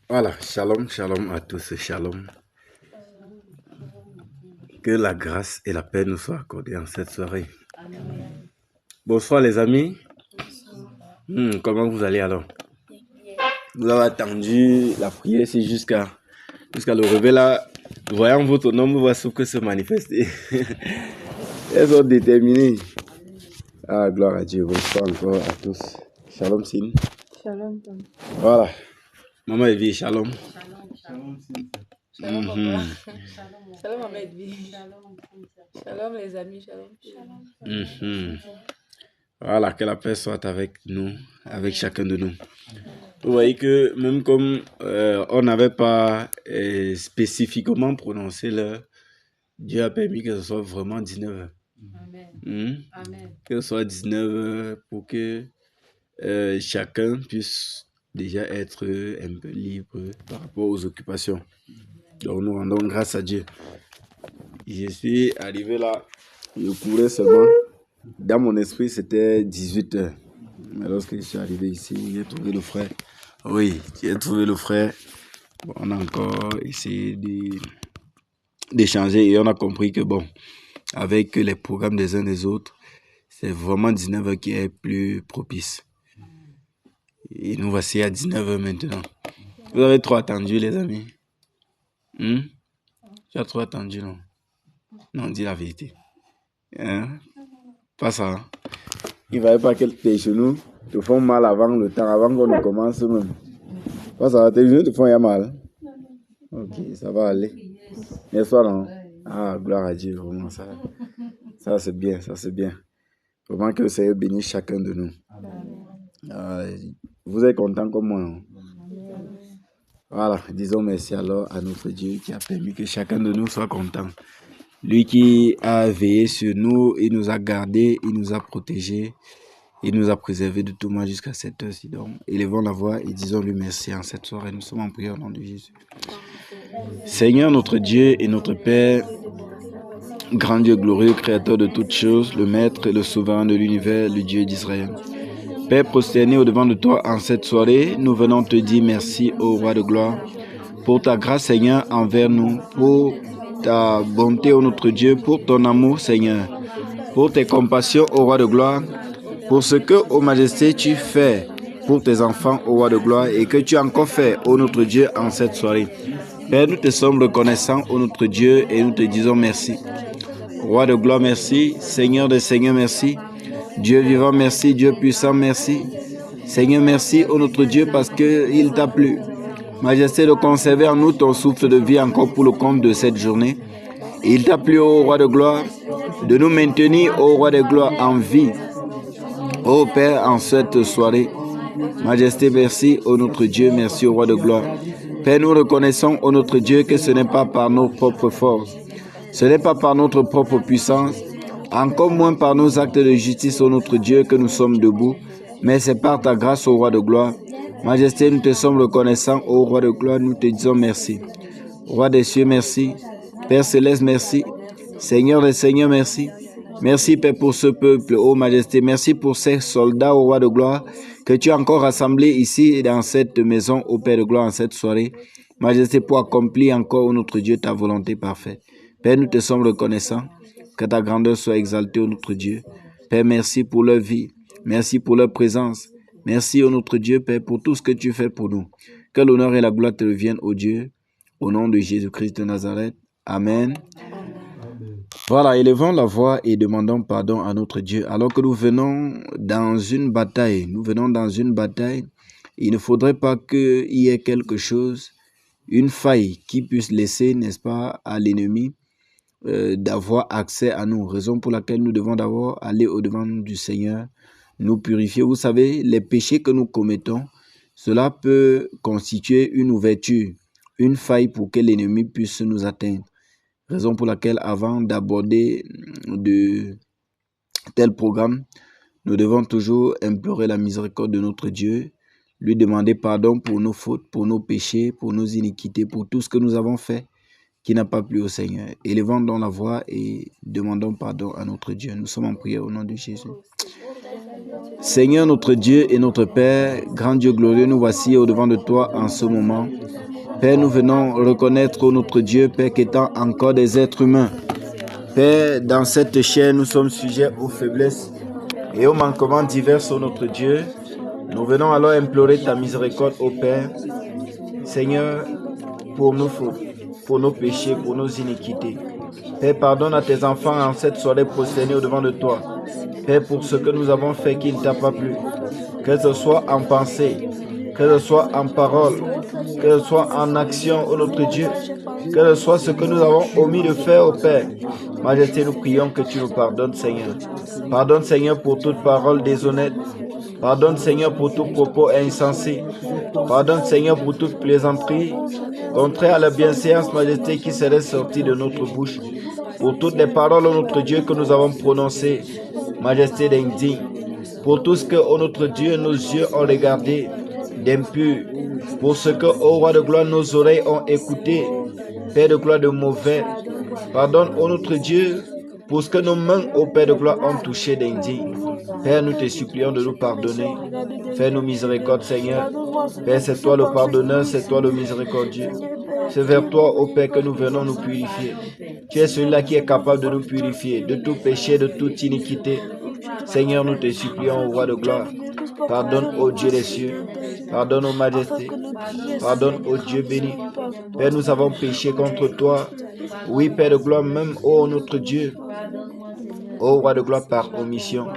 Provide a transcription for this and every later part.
Voilà, shalom, shalom à tous, shalom. Que la grâce et la paix nous soient accordées en cette soirée. Amen. Bonsoir les amis. Comment vous allez alors? Vous avez attendu la prière ici jusqu'à le réveil là. Voyant votre nom, vous voyez que se manifester. Elles sont déterminées. Ah, gloire à Dieu. Bonsoir encore à tous. Shalom, Sin. Shalom. Voilà. Maman Evie, shalom. Shalom. Shalom, papa. Shalom, Maman Edvi. Shalom, les amis. Shalom. Voilà, que la paix soit avec nous, avec chacun de nous. Vous voyez que même comme on n'avait pas spécifiquement prononcé l'heure, Dieu a permis que ce soit vraiment 19h. Amen. Que ce soit 19h pour que chacun puisse déjà être un peu libre par rapport aux occupations. Donc nous rendons grâce à Dieu. Je suis arrivé là, je courais seulement. Dans mon esprit, c'était 18h. Mais lorsque je suis arrivé ici, j'ai trouvé le frère. Oui, j'ai trouvé le frère. Bon, on a encore essayé d'échanger et on a compris que bon, avec les programmes des uns des autres, c'est vraiment 19h qui est plus propice. Et nous voici à 19h maintenant. Vous avez trop attendu, les amis? Tu as trop attendu, non? Non, dis la vérité. Hein? Pas ça. Hein? Il ne fallait pas que tes genoux te font mal avant le temps, avant qu'on ne commence même. Pas ça, tes genoux te font mal. Ok, ça va aller. N'est-ce pas, non? Ah, gloire à Dieu, vraiment, ça c'est bien, ça c'est bien. Vraiment que le Seigneur bénisse chacun de nous. Vous êtes contents comme moi, non? Voilà, disons merci alors à notre Dieu qui a permis que chacun de nous soit content. Lui qui a veillé sur nous, il nous a gardés, il nous a protégés, il nous a préservés de tout mal jusqu'à cette heure-ci. Donc, élevons la voix et disons-lui merci en cette soirée. Nous sommes en prière au nom de Jésus. Seigneur, notre Dieu et notre Père, grand Dieu glorieux, créateur de toutes choses, le Maître et le Souverain de l'univers, le Dieu d'Israël. Père prosterné au-devant de toi en cette soirée, nous venons te dire merci, ô Roi de gloire, pour ta grâce, Seigneur, envers nous, pour ta bonté, ô notre Dieu, pour ton amour, Seigneur, pour tes compassions, ô Roi de gloire, pour ce que, ô Majesté, tu fais pour tes enfants, ô Roi de gloire, et que tu as encore fait, ô notre Dieu, en cette soirée. Père, nous te sommes reconnaissants, ô notre Dieu, et nous te disons merci. Roi de gloire, merci. Seigneur des seigneurs, merci. Dieu vivant, merci. Dieu puissant, merci. Seigneur, merci, ô notre Dieu, parce qu'il t'a plu. Majesté, de conserver en nous ton souffle de vie encore pour le compte de cette journée. Il t'a plu, ô Roi de gloire, de nous maintenir, ô Roi de gloire, en vie. Ô Père, en cette soirée. Majesté, merci, ô notre Dieu, merci, ô Roi de gloire. Père, nous reconnaissons, ô notre Dieu, que ce n'est pas par nos propres forces, ce n'est pas par notre propre puissance, encore moins par nos actes de justice, ô notre Dieu, que nous sommes debout, mais c'est par ta grâce, ô Roi de gloire. Majesté, nous te sommes reconnaissants, ô Roi de gloire, nous te disons merci. Roi des cieux, merci. Père céleste, merci. Seigneur des seigneurs, merci. Merci, Père, pour ce peuple, ô Majesté. Merci pour ces soldats, ô Roi de gloire, que tu as encore rassemblés ici dans cette maison, ô Père de gloire, en cette soirée. Majesté, pour accomplir encore, ô notre Dieu, ta volonté parfaite. Père, nous te sommes reconnaissants. Que ta grandeur soit exaltée, ô notre Dieu. Père, merci pour leur vie. Merci pour leur présence. Merci, ô notre Dieu, Père, pour tout ce que tu fais pour nous. Que l'honneur et la gloire te reviennent, ô Dieu. Au nom de Jésus-Christ de Nazareth. Amen. Voilà, élevons la voix et demandons pardon à notre Dieu. Alors que nous venons dans une bataille, il ne faudrait pas qu'il y ait quelque chose, une faille qui puisse laisser, n'est-ce pas, à l'ennemi d'avoir accès à nous. Raison pour laquelle nous devons d'abord aller au-devant du Seigneur, nous purifier. Vous savez, les péchés que nous commettons, cela peut constituer une ouverture, une faille pour que l'ennemi puisse nous atteindre. Raison pour laquelle, avant d'aborder de tels programmes, nous devons toujours implorer la miséricorde de notre Dieu, lui demander pardon pour nos fautes, pour nos péchés, pour nos iniquités, pour tout ce que nous avons fait qui n'a pas plu au Seigneur. Élevons donc la voix et demandons pardon à notre Dieu. Nous sommes en prière au nom de Jésus. Seigneur notre Dieu et notre Père, grand Dieu glorieux, nous voici au-devant de toi en ce moment. Père, nous venons reconnaître, ô notre Dieu, Père, qu'étant encore des êtres humains. Père, dans cette chair, nous sommes sujets aux faiblesses et aux manquements divers, ô notre Dieu. Nous venons alors implorer ta miséricorde, ô Père. Seigneur, pour nos fautes, pour nos péchés, pour nos iniquités. Père, pardonne à tes enfants en cette soirée prosternée au-devant de toi. Père, pour ce que nous avons fait qui ne t'a pas plu, que ce soit en pensée, que ce soit en parole, que ce soit en action, ô notre Dieu, que ce soit ce que nous avons omis de faire, ô Père. Majesté, nous prions que tu nous pardonnes, Seigneur. Pardonne, Seigneur, pour toute parole déshonnête. Pardonne, Seigneur, pour tout propos insensé. Pardonne, Seigneur, pour toute plaisanterie, contraire à la bienséance, Majesté, qui serait sortie de notre bouche. Pour toutes les paroles, ô notre Dieu, que nous avons prononcées, Majesté d'indigne. Pour tout ce que, ô notre Dieu, nos yeux ont regardé d'impur. Pour ce que, ô Roi de gloire, nos oreilles ont écouté, Père de gloire, de mauvais. Pardonne, ô notre Dieu, pour ce que nos mains, ô Père de gloire, ont touché d'indigne. Père, nous te supplions de nous pardonner. Fais-nous miséricorde, Seigneur. Père, c'est toi le pardonneur, c'est toi le miséricordieux. C'est vers toi, ô Père, que nous venons nous purifier. Tu es celui-là qui est capable de nous purifier de tout péché, de toute iniquité. Seigneur, nous te supplions, ô Roi de gloire. Pardonne, ô Dieu des cieux. Pardonne, ô Majesté. Pardonne, ô Dieu béni. Père, nous avons péché contre toi. Oui, Père de gloire, même, ô notre Dieu. Ô Roi de gloire, par omission.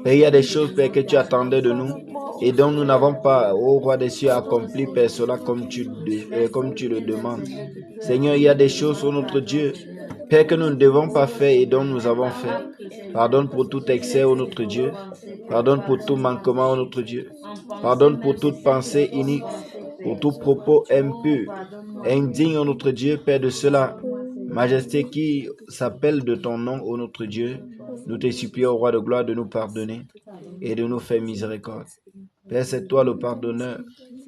Père, il y a des choses, Père, que tu attendais de nous et dont nous n'avons pas, ô Roi des cieux, accompli, Père, cela comme tu le demandes. Seigneur, il y a des choses, ô notre Dieu, Père, que nous ne devons pas faire et dont nous avons fait. Pardonne pour tout excès, ô notre Dieu. Pardonne pour tout manquement, ô notre Dieu. Pardonne pour toute pensée inique, pour tout propos impur, indigne, ô notre Dieu, Père, de cela. Majesté qui s'appelle de ton nom, ô notre Dieu, nous te supplions, au Roi de gloire, de nous pardonner et de nous faire miséricorde. Père, c'est toi le pardonneur,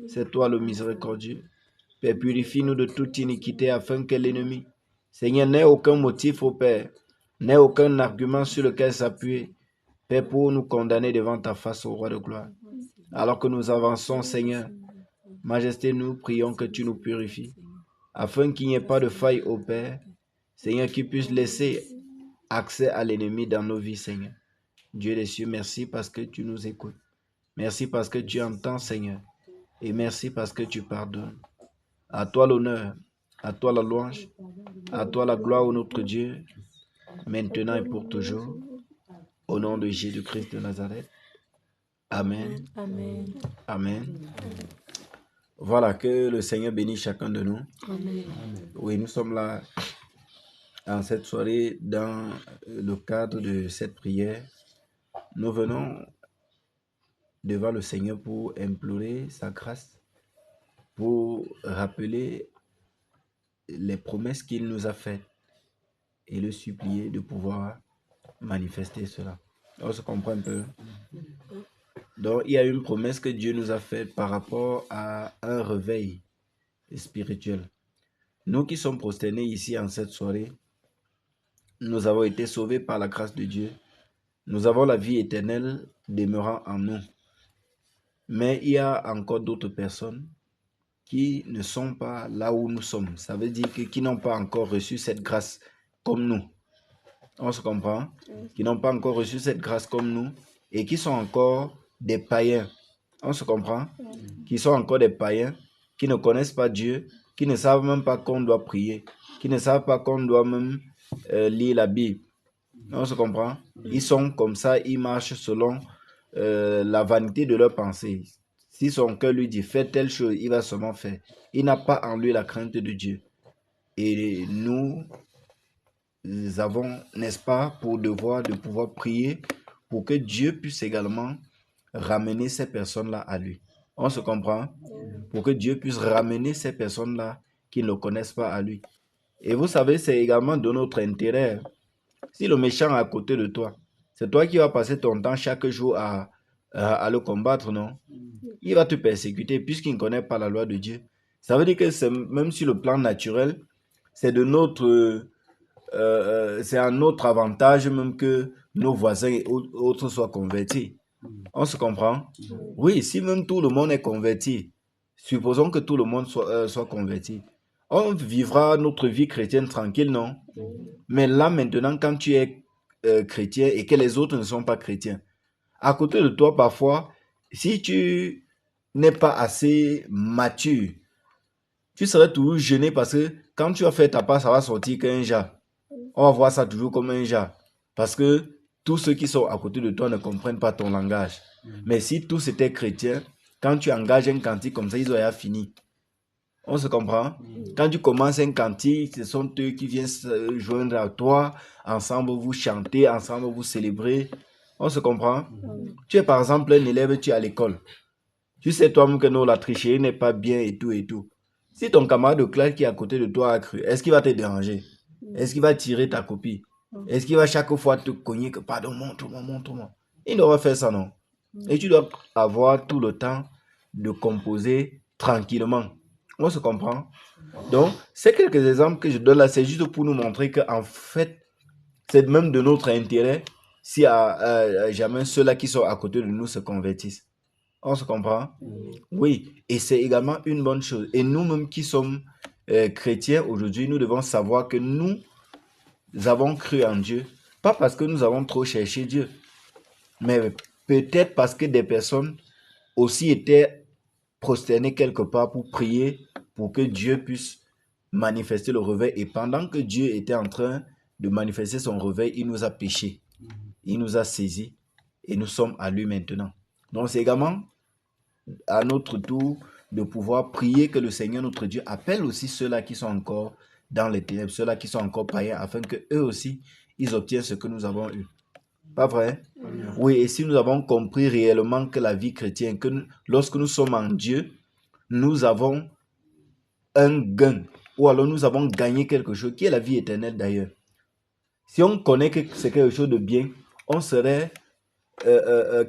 c'est toi le miséricordieux. Père, purifie-nous de toute iniquité afin que l'ennemi, Seigneur, n'ait aucun motif, ô Père, n'ait aucun argument sur lequel s'appuyer, Père, pour nous condamner devant ta face, ô Roi de gloire. Alors que nous avançons, Seigneur, Majesté, nous prions que tu nous purifies, afin qu'il n'y ait pas de faille, ô Père, Seigneur, qui puisse laisser accès à l'ennemi dans nos vies, Seigneur. Dieu des cieux, merci parce que tu nous écoutes. Merci parce que tu entends, Seigneur. Et merci parce que tu pardonnes. À toi l'honneur, à toi la louange, à toi la gloire, ô notre Dieu, maintenant et pour toujours. Au nom de Jésus-Christ de Nazareth. Amen. Amen. Amen. Voilà, que le Seigneur bénisse chacun de nous. Amen. Oui, nous sommes là en cette soirée dans le cadre de cette prière. Nous venons devant le Seigneur pour implorer sa grâce, pour rappeler les promesses qu'il nous a faites et le supplier de pouvoir manifester cela. On se comprend un peu. Donc, il y a une promesse que Dieu nous a faite par rapport à un réveil spirituel. Nous qui sommes prosternés ici en cette soirée, nous avons été sauvés par la grâce de Dieu. Nous avons la vie éternelle demeurant en nous. Mais il y a encore d'autres personnes qui ne sont pas là où nous sommes. Ça veut dire qui n'ont pas encore reçu cette grâce comme nous. On se comprend? Qui n'ont pas encore reçu cette grâce comme nous et qui sont encore des païens. On se comprend? Qui sont encore des païens, qui ne connaissent pas Dieu, qui ne savent même pas qu'on doit prier, qui ne savent pas qu'on doit même lire la Bible. On se comprend? Ils sont comme ça, ils marchent selon la vanité de leurs pensées. Si son cœur lui dit fais telle chose, il va seulement faire. Il n'a pas en lui la crainte de Dieu. Et nous avons, n'est-ce pas, pour devoir de pouvoir prier pour que Dieu puisse également ramener ces personnes-là à lui. On se comprend? Pour que Dieu puisse ramener ces personnes-là qui ne le connaissent pas à lui. Et vous savez, c'est également de notre intérêt. Si le méchant est à côté de toi, c'est toi qui vas passer ton temps chaque jour à le combattre, non? Il va te persécuter puisqu'il ne connaît pas la loi de Dieu. Ça veut dire que c'est, même sur le plan naturel, c'est de notre... c'est un autre avantage même que nos voisins et autres soient convertis. On se comprend? Oui, si même tout le monde est converti, supposons que tout le monde soit converti, on vivra notre vie chrétienne tranquille, non? Mais là, maintenant, quand tu es chrétien et que les autres ne sont pas chrétiens, à côté de toi, parfois, si tu n'es pas assez mature, tu serais toujours gêné parce que quand tu as fait ta part, ça va sortir qu'un jar. On va voir ça toujours comme un jar. Parce que tous ceux qui sont à côté de toi ne comprennent pas ton langage. Mais si tous étaient chrétiens, quand tu engages un cantique comme ça, ils auraient fini. On se comprend? Quand tu commences un cantique, ce sont eux qui viennent se joindre à toi. Ensemble, vous chantez, ensemble, vous célébrez. On se comprend? Tu es par exemple un élève, tu es à l'école. Tu sais toi-même que non, la tricherie n'est pas bien et tout et tout. Si ton camarade de classe qui est à côté de toi a cru, est-ce qu'il va te déranger? Est-ce qu'il va tirer ta copie? Est-ce qu'il va chaque fois te cogner que pardon, montre-moi, montre-moi? Il n'aura fait ça, non? Et tu dois avoir tout le temps de composer tranquillement. On se comprend? Donc, ces quelques exemples que je donne là, c'est juste pour nous montrer qu'en fait, c'est même de notre intérêt si jamais ceux-là qui sont à côté de nous se convertissent. On se comprend? Oui, et c'est également une bonne chose. Et nous-mêmes qui sommes chrétiens aujourd'hui, nous devons savoir que nous avons cru en Dieu, pas parce que nous avons trop cherché Dieu, mais peut-être parce que des personnes aussi étaient prosternées quelque part pour prier pour que Dieu puisse manifester le réveil. Et pendant que Dieu était en train de manifester son réveil, il nous a péchés, il nous a saisis et nous sommes à lui maintenant. Donc c'est également à notre tour de pouvoir prier que le Seigneur notre Dieu appelle aussi ceux-là qui sont encore dans les ténèbres, ceux-là qui sont encore païens, afin que eux aussi, ils obtiennent ce que nous avons eu. Pas vrai? Oui, et si nous avons compris réellement que la vie chrétienne, que lorsque nous sommes en Dieu, nous avons un gain, ou alors nous avons gagné quelque chose, qui est la vie éternelle d'ailleurs. Si on connaît que c'est quelque chose de bien, on serait,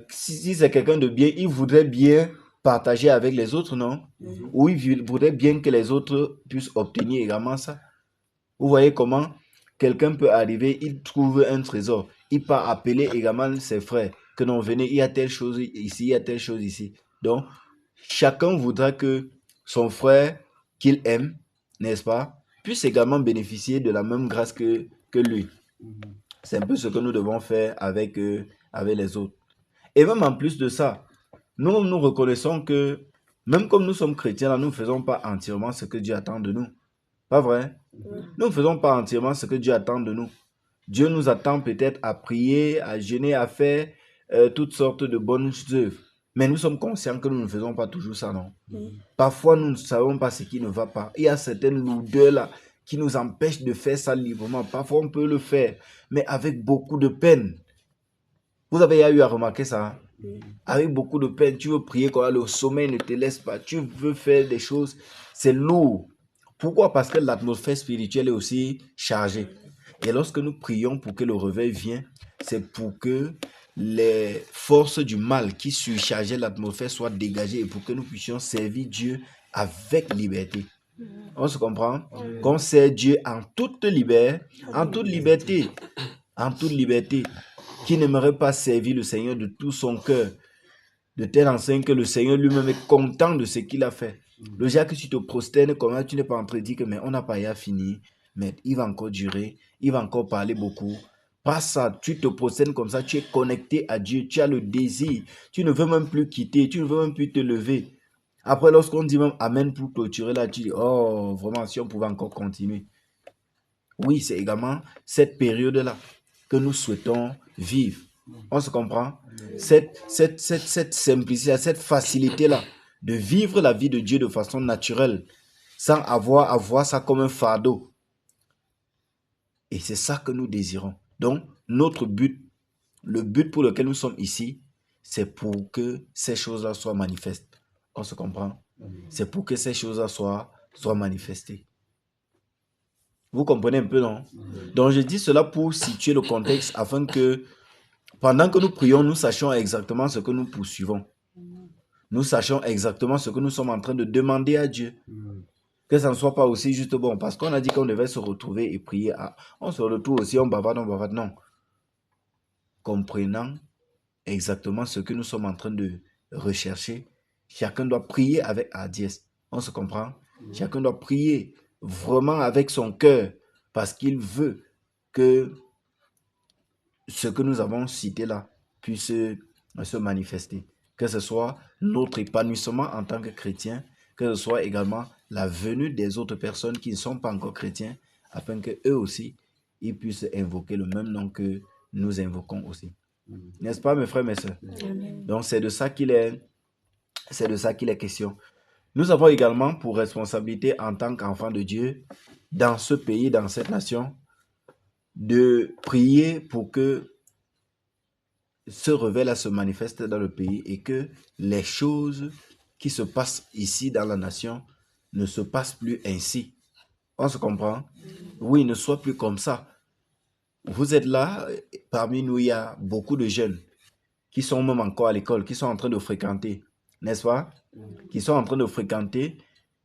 si c'est quelqu'un de bien, il voudrait bien partager avec les autres, non? Ou il voudrait bien que les autres puissent obtenir également ça. Vous voyez comment quelqu'un peut arriver, il trouve un trésor, il peut appeler également ses frères, que non, venez, il y a telle chose ici, il y a telle chose ici. Donc, chacun voudra que son frère qu'il aime, n'est-ce pas, puisse également bénéficier de la même grâce que lui. C'est un peu ce que nous devons faire avec les autres. Et même en plus de ça, nous reconnaissons que même comme nous sommes chrétiens, là, nous ne faisons pas entièrement ce que Dieu attend de nous. Pas vrai? Nous ne faisons pas entièrement ce que Dieu attend de nous. Dieu nous attend peut-être à prier, à jeûner, à faire toutes sortes de bonnes œuvres. Mais nous sommes conscients que nous ne faisons pas toujours ça, non? Parfois, nous ne savons pas ce qui ne va pas. Il y a certaines lourdeurs là qui nous empêchent de faire ça librement. Parfois, on peut le faire, mais avec beaucoup de peine. Vous avez eu à remarquer ça? Avec beaucoup de peine, tu veux prier quand le sommeil ne te laisse pas. Tu veux faire des choses, c'est lourd. Pourquoi? Parce que l'atmosphère spirituelle est aussi chargée. Et lorsque nous prions pour que le réveil vienne, c'est pour que les forces du mal qui surchargeaient l'atmosphère soient dégagées et pour que nous puissions servir Dieu avec liberté. On se comprend? Qu'on sert Dieu en toute liberté, en toute liberté, en toute liberté. Qui n'aimerait pas servir le Seigneur de tout son cœur, de telle enseigne que le Seigneur lui-même est content de ce qu'il a fait. Le jour que tu te prosternes comme ça, tu n'es pas en train de dire que mais on n'a pas fini, mais il va encore durer, il va encore parler beaucoup. Pas ça, tu te prosternes comme ça, tu es connecté à Dieu, tu as le désir, tu ne veux même plus quitter, tu ne veux même plus te lever. Après, lorsqu'on dit même Amen pour clôturer là, tu dis, oh, vraiment, si on pouvait encore continuer. Oui, c'est également cette période-là que nous souhaitons vivre. On se comprend? Cette simplicité, cette facilité-là de vivre la vie de Dieu de façon naturelle, sans avoir à voir ça comme un fardeau. Et c'est ça que nous désirons. Donc, notre but, le but pour lequel nous sommes ici, c'est pour que ces choses-là soient manifestes. On se comprend? C'est pour que ces choses-là soient manifestées. Vous comprenez un peu, non? Donc, je dis cela pour situer le contexte afin que pendant que nous prions, nous sachions exactement ce que nous poursuivons. Nous sachions exactement ce que nous sommes en train de demander à Dieu. Que ça ne soit pas aussi juste bon. Parce qu'on a dit qu'on devait se retrouver et prier. On se retrouve aussi, on bavarde, non. Comprenant exactement ce que nous sommes en train de rechercher. Chacun doit prier avec hardiesse. On se comprend? Chacun doit prier vraiment avec son cœur parce qu'il veut que ce que nous avons cité là puisse se manifester. Que ce soit notre épanouissement en tant que chrétien, que ce soit également la venue des autres personnes qui ne sont pas encore chrétiens, afin qu'eux aussi, ils puissent invoquer le même nom que nous invoquons aussi. N'est-ce pas, mes frères, mes sœurs? Donc, c'est de ça qu'il est question. Nous avons également pour responsabilité en tant qu'enfants de Dieu, dans ce pays, dans cette nation, de prier pour que ce réveil-là se manifeste dans le pays et que les choses qui se passent ici dans la nation ne se passent plus ainsi. On se comprend? Oui, ne soit plus comme ça. Vous êtes là, parmi nous, il y a beaucoup de jeunes qui sont même encore à l'école, qui sont en train de fréquenter, n'est-ce pas? Qui sont en train de fréquenter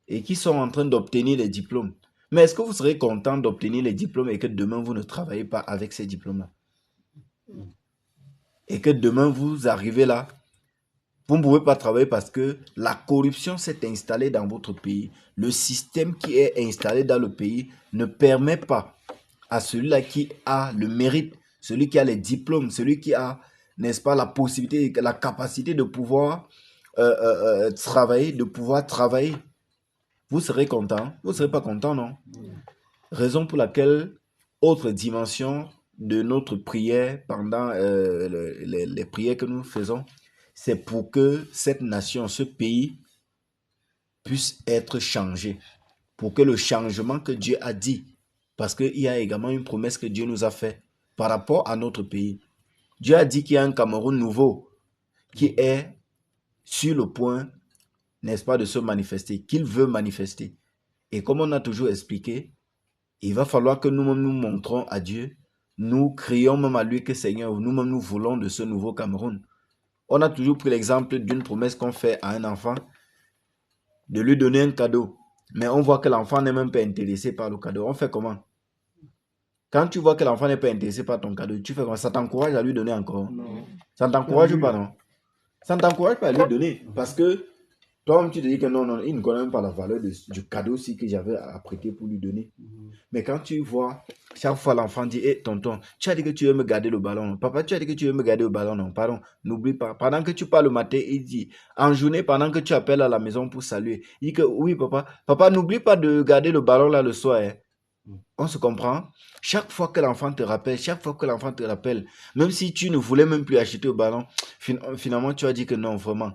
et qui sont en train d'obtenir les diplômes. Mais est-ce que vous serez content d'obtenir les diplômes et que demain, vous ne travaillez pas avec ces diplômes-là? Et que demain, vous arrivez là, vous ne pouvez pas travailler parce que la corruption s'est installée dans votre pays. Le système qui est installé dans le pays ne permet pas à celui-là qui a le mérite, celui qui a les diplômes, celui qui a, n'est-ce pas, la possibilité, la capacité de pouvoir travailler, vous serez content. Vous ne serez pas content, non? Raison pour laquelle, autre dimension de notre prière pendant les prières que nous faisons, c'est pour que cette nation, ce pays, puisse être changé. Pour que le changement que Dieu a dit, parce qu'il y a également une promesse que Dieu nous a faite par rapport à notre pays. Dieu a dit qu'il y a un Cameroun nouveau qui est sur le point, n'est-ce pas, de se manifester, qu'il veut manifester. Et comme on a toujours expliqué, il va falloir que nous-mêmes nous montrons à Dieu, nous crions même à lui que Seigneur, nous-mêmes nous voulons de ce nouveau Cameroun. On a toujours pris l'exemple d'une promesse qu'on fait à un enfant, de lui donner un cadeau. Mais on voit que l'enfant n'est même pas intéressé par le cadeau. On fait comment? Quand tu vois que l'enfant n'est pas intéressé par ton cadeau, tu fais comment? Ça t'encourage à lui donner encore? Non. Ça ne t'encourage pas, non? Ça ne t'encourage pas à lui donner. Parce que toi-même, tu te dis que non, il ne connaît même pas la valeur du cadeau aussi que j'avais apprêté pour lui donner. Mais quand tu vois, chaque fois l'enfant dit, hé, tonton, tu as dit que tu veux me garder le ballon. Papa, tu as dit que tu veux me garder le ballon. Non, pardon, n'oublie pas. Pendant que tu parles le matin, il dit, en journée, pendant que tu appelles à la maison pour saluer, il dit que oui, papa. Papa, n'oublie pas de garder le ballon là le soir. Hein. On se comprend? Chaque fois que l'enfant te rappelle, même si tu ne voulais même plus acheter le ballon, finalement, tu as dit que non, vraiment.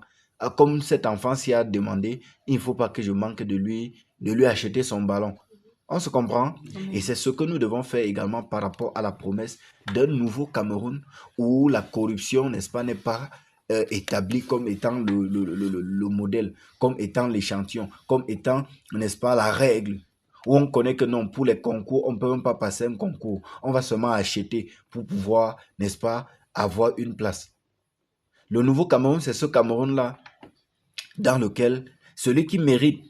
Comme cet enfant s'y a demandé, il ne faut pas que je manque de lui acheter son ballon. On se comprend? Et c'est ce que nous devons faire également par rapport à la promesse d'un nouveau Cameroun où la corruption, n'est-ce pas, n'est pas établie comme étant le modèle, comme étant l'échantillon, comme étant, n'est-ce pas, la règle. Où on connaît que non, pour les concours, on ne peut même pas passer un concours. On va seulement acheter pour pouvoir, n'est-ce pas, avoir une place. Le nouveau Cameroun, c'est ce Cameroun-là dans lequel celui qui mérite,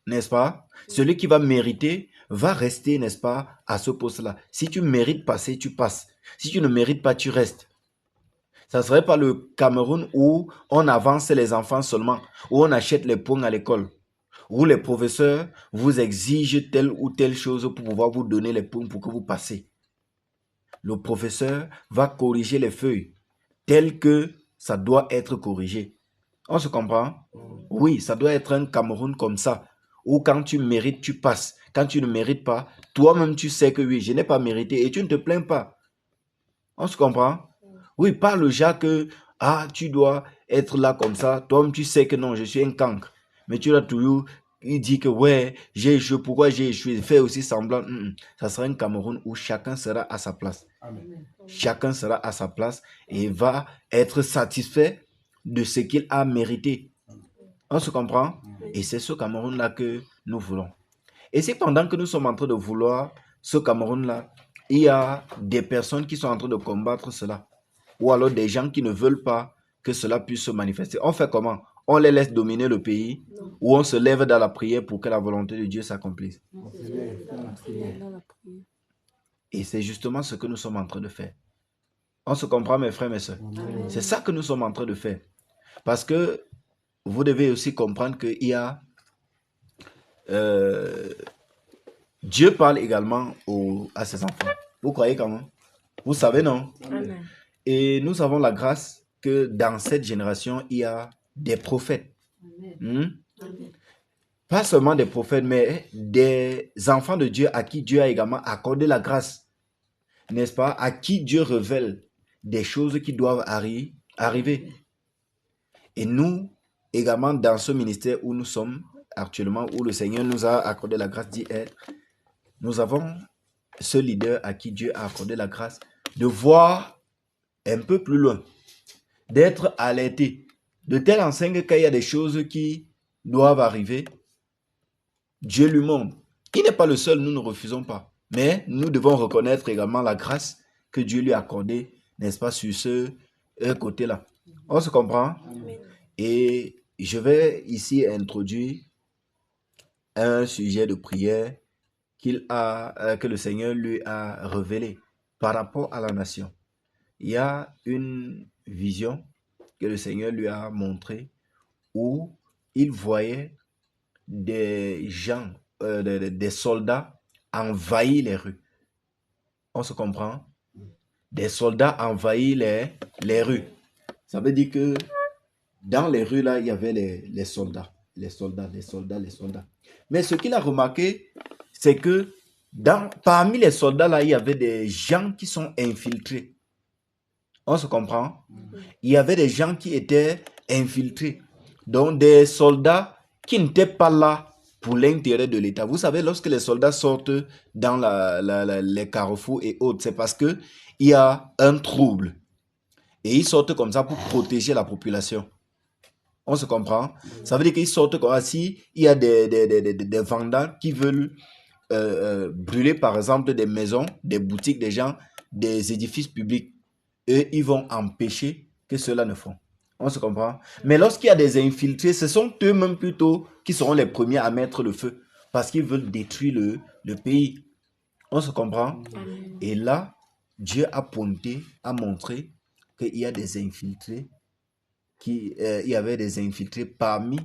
n'est-ce pas, celui qui va mériter va rester, n'est-ce pas, à ce poste-là. Si tu mérites passer, tu passes. Si tu ne mérites pas, tu restes. Ça ne serait pas le Cameroun où on avance les enfants seulement, où on achète les points à l'école, où les professeurs vous exigent telle ou telle chose pour pouvoir vous donner les points pour que vous passez. Le professeur va corriger les feuilles telles que ça doit être corrigé. On se comprend? Oui, ça doit être un Cameroun comme ça, où quand tu mérites, tu passes. Quand tu ne mérites pas, toi-même tu sais que oui, je n'ai pas mérité et tu ne te plains pas. On se comprend? Oui, pas le genre que, tu dois être là comme ça, toi-même tu sais que non, je suis un cancre. Mais tu as toujours, il dit que ouais, j'ai échoué, pourquoi j'ai échoué? Fais aussi semblant. Ça sera un Cameroun où chacun sera à sa place. Amen. Chacun sera à sa place et va être satisfait de ce qu'il a mérité. On se comprend? Et c'est ce Cameroun-là que nous voulons. Et c'est pendant que nous sommes en train de vouloir ce Cameroun-là, il y a des personnes qui sont en train de combattre cela. Ou alors des gens qui ne veulent pas que cela puisse se manifester. On fait comment? On les laisse dominer le pays ou on se lève dans la prière pour que la volonté de Dieu s'accomplisse. Et c'est justement ce que nous sommes en train de faire. On se comprend, mes frères, mes soeurs. C'est ça que nous sommes en train de faire. Parce que vous devez aussi comprendre qu'il y a... Dieu parle également à ses enfants. Vous croyez quand même? Vous savez, non? Amen. Et nous avons la grâce que dans cette génération, il y a des prophètes. Amen. Pas seulement des prophètes, mais des enfants de Dieu à qui Dieu a également accordé la grâce. N'est-ce pas? À qui Dieu révèle des choses qui doivent arriver. Et nous, également, dans ce ministère où nous sommes actuellement, où le Seigneur nous a accordé la grâce d'y être, nous avons ce leader à qui Dieu a accordé la grâce de voir un peu plus loin, d'être alerté, de telle enseigne qu'il y a des choses qui doivent arriver. Dieu lui montre. Il n'est pas le seul, nous ne refusons pas. Mais nous devons reconnaître également la grâce que Dieu lui a accordée, n'est-ce pas, sur ce côté-là. On se comprend? Amen. Et je vais ici introduire un sujet de prière que le Seigneur lui a révélé par rapport à la nation. Il y a une vision que le Seigneur lui a montrée où il voyait des gens, des soldats envahir les rues. On se comprend? Des soldats envahir les rues. Ça veut dire que dans les rues, là, il y avait les soldats. Les soldats. Mais ce qu'il a remarqué, c'est que parmi les soldats, là, il y avait des gens qui sont infiltrés. On se comprend? Il y avait des gens qui étaient infiltrés. Donc, des soldats qui n'étaient pas là pour l'intérêt de l'État. Vous savez, lorsque les soldats sortent dans les carrefours et autres, c'est parce qu'il y a un trouble. Et ils sortent comme ça pour protéger la population. On se comprend? Ça veut dire qu'ils sortent comme ça. Si il y a des vandales qui veulent brûler, par exemple, des maisons, des boutiques, des gens, des édifices publics, eux, ils vont empêcher que cela ne font. On se comprend? Mais lorsqu'il y a des infiltrés, ce sont eux-mêmes plutôt qui seront les premiers à mettre le feu parce qu'ils veulent détruire le pays. On se comprend? Amen. Et là, Dieu a montré qu'il y a des infiltrés, il y avait des infiltrés parmi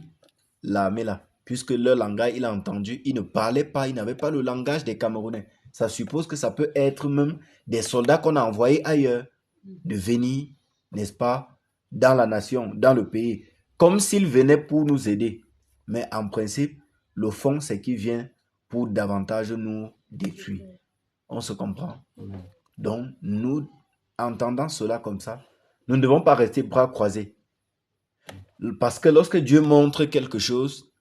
l'armée là, puisque leur langage, il a entendu, ils ne parlaient pas, ils n'avaient pas le langage des Camerounais. Ça suppose que ça peut être même des soldats qu'on a envoyés ailleurs, de venir, n'est-ce pas, dans la nation, dans le pays, comme s'ils venaient pour nous aider. Mais en principe, le fond, c'est qu'ils viennent pour davantage nous détruire. On se comprend? Donc, nous, entendant cela comme ça, nous ne devons pas rester bras croisés. Parce que lorsque Dieu montre quelque chose,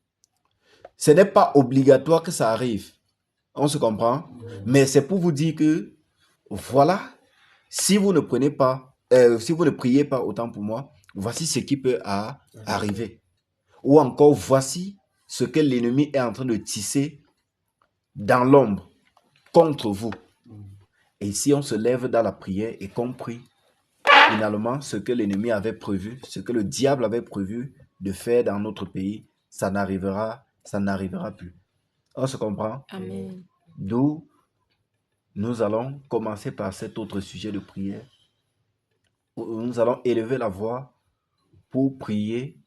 ce n'est pas obligatoire que ça arrive. On se comprend? Mais c'est pour vous dire que, voilà, si vous ne prenez pas, si vous ne priez pas autant pour moi, voici ce qui peut arriver. Ou encore, voici ce que l'ennemi est en train de tisser dans l'ombre contre vous. Et si on se lève dans la prière et qu'on prie, finalement, ce que l'ennemi avait prévu, ce que le diable avait prévu de faire dans notre pays, ça n'arrivera plus. On se comprend? Amen. D'où nous allons commencer par cet autre sujet de prière. Nous allons élever la voix pour prier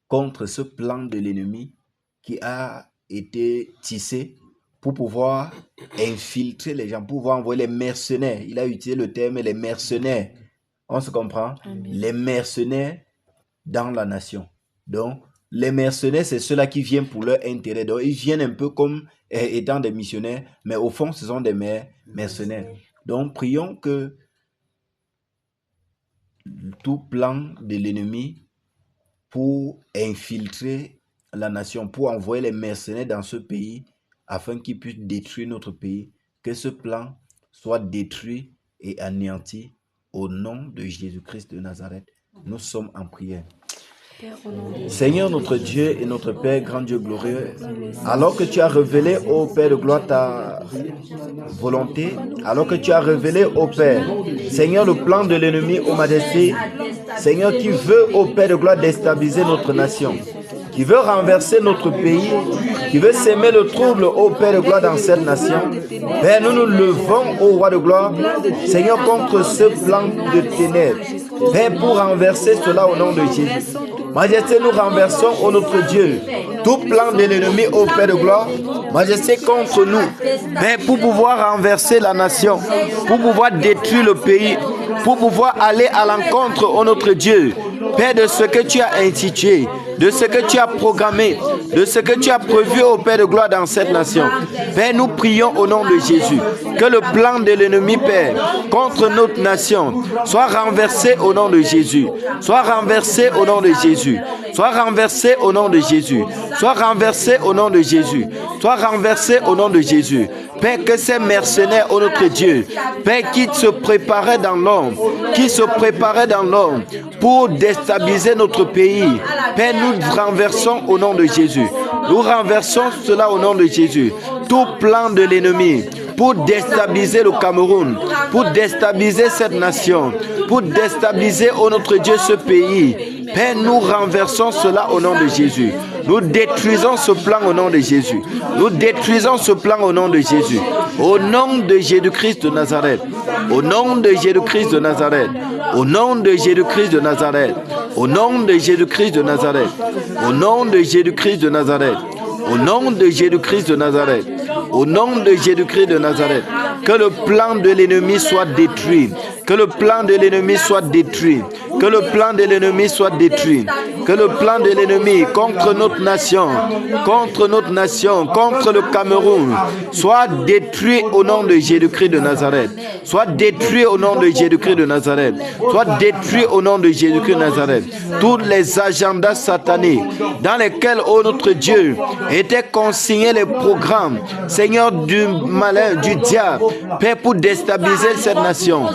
contre ce plan de l'ennemi qui a été tissé pour pouvoir infiltrer les gens, pour pouvoir envoyer les mercenaires. Il a utilisé le terme les mercenaires. On se comprend? Amen. Les mercenaires dans la nation. Donc, les mercenaires, c'est ceux-là qui viennent pour leur intérêt. Donc, ils viennent un peu comme étant des missionnaires, mais au fond, ce sont des mercenaires. Donc, prions que tout plan de l'ennemi pour infiltrer la nation, pour envoyer les mercenaires dans ce pays, afin qu'ils puissent détruire notre pays, que ce plan soit détruit et anéanti au nom de Jésus-Christ de Nazareth. Nous sommes en prière. Seigneur notre Dieu et notre Père, grand Dieu glorieux, alors que tu as révélé au Père de gloire ta volonté, alors que tu as révélé au Père, Seigneur, le plan de l'ennemi, ô Majesté, Seigneur, qui veut au Père de gloire déstabiliser notre nation, qui veut renverser notre pays, qui veut s'aimer le trouble, ô Père de gloire, dans cette nation. Père, nous nous levons, ô Roi de gloire, Seigneur, contre ce plan de ténèbres. Père, pour renverser cela au nom de Jésus. Majesté, nous renversons, ô notre Dieu, tout plan de l'ennemi, ô Père de gloire. Majesté, contre nous. Père, pour pouvoir renverser la nation, pour pouvoir détruire le pays, pour pouvoir aller à l'encontre, ô notre Dieu, Père, de ce que tu as institué, de ce que tu as programmé, de ce que tu as prévu, ô Père de gloire, dans cette nation. Père, nous prions au nom de Jésus, que le plan de l'ennemi, Père, contre notre nation, soit renversé au nom de Jésus. Soit renversé au nom de Jésus. Soit renversé au nom de Jésus. Soit renversé au nom de Jésus. Soit renversé au nom de Jésus. Père, que ces mercenaires, ô notre Dieu, Père, qui se préparaient dans l'ombre, pour déstabiliser notre pays. Père, nous renversons au nom de Jésus. Nous renversons cela au nom de Jésus. Tout plan de l'ennemi pour déstabiliser le Cameroun, pour déstabiliser cette nation, pour déstabiliser, ô notre Dieu, ce pays. Père, nous renversons cela au nom de Jésus. Nous détruisons ce plan au nom de Jésus. Nous détruisons ce plan au nom de Jésus. Au nom de Jésus-Christ de Nazareth. Au nom de Jésus-Christ de Nazareth. Au nom de Jésus-Christ de Nazareth. Au nom de Jésus-Christ de Nazareth. Au nom de Jésus-Christ de Nazareth. Au nom de Jésus-Christ de Nazareth. Au nom de Jésus-Christ de Nazareth. Que le plan de l'ennemi soit détruit. Que le plan de l'ennemi soit détruit. Que le plan de l'ennemi soit détruit. Que le plan de l'ennemi contre notre nation, contre le Cameroun, soit détruit au nom de Jésus-Christ de Nazareth. Soit détruit au nom de Jésus-Christ de Nazareth. Soit détruit au nom de Jésus-Christ de Nazareth. Tous les agendas sataniques dans lesquels, ô notre Dieu, étaient consignés les programmes, Seigneur, du malin, du diable, Père, pour déstabiliser cette nation.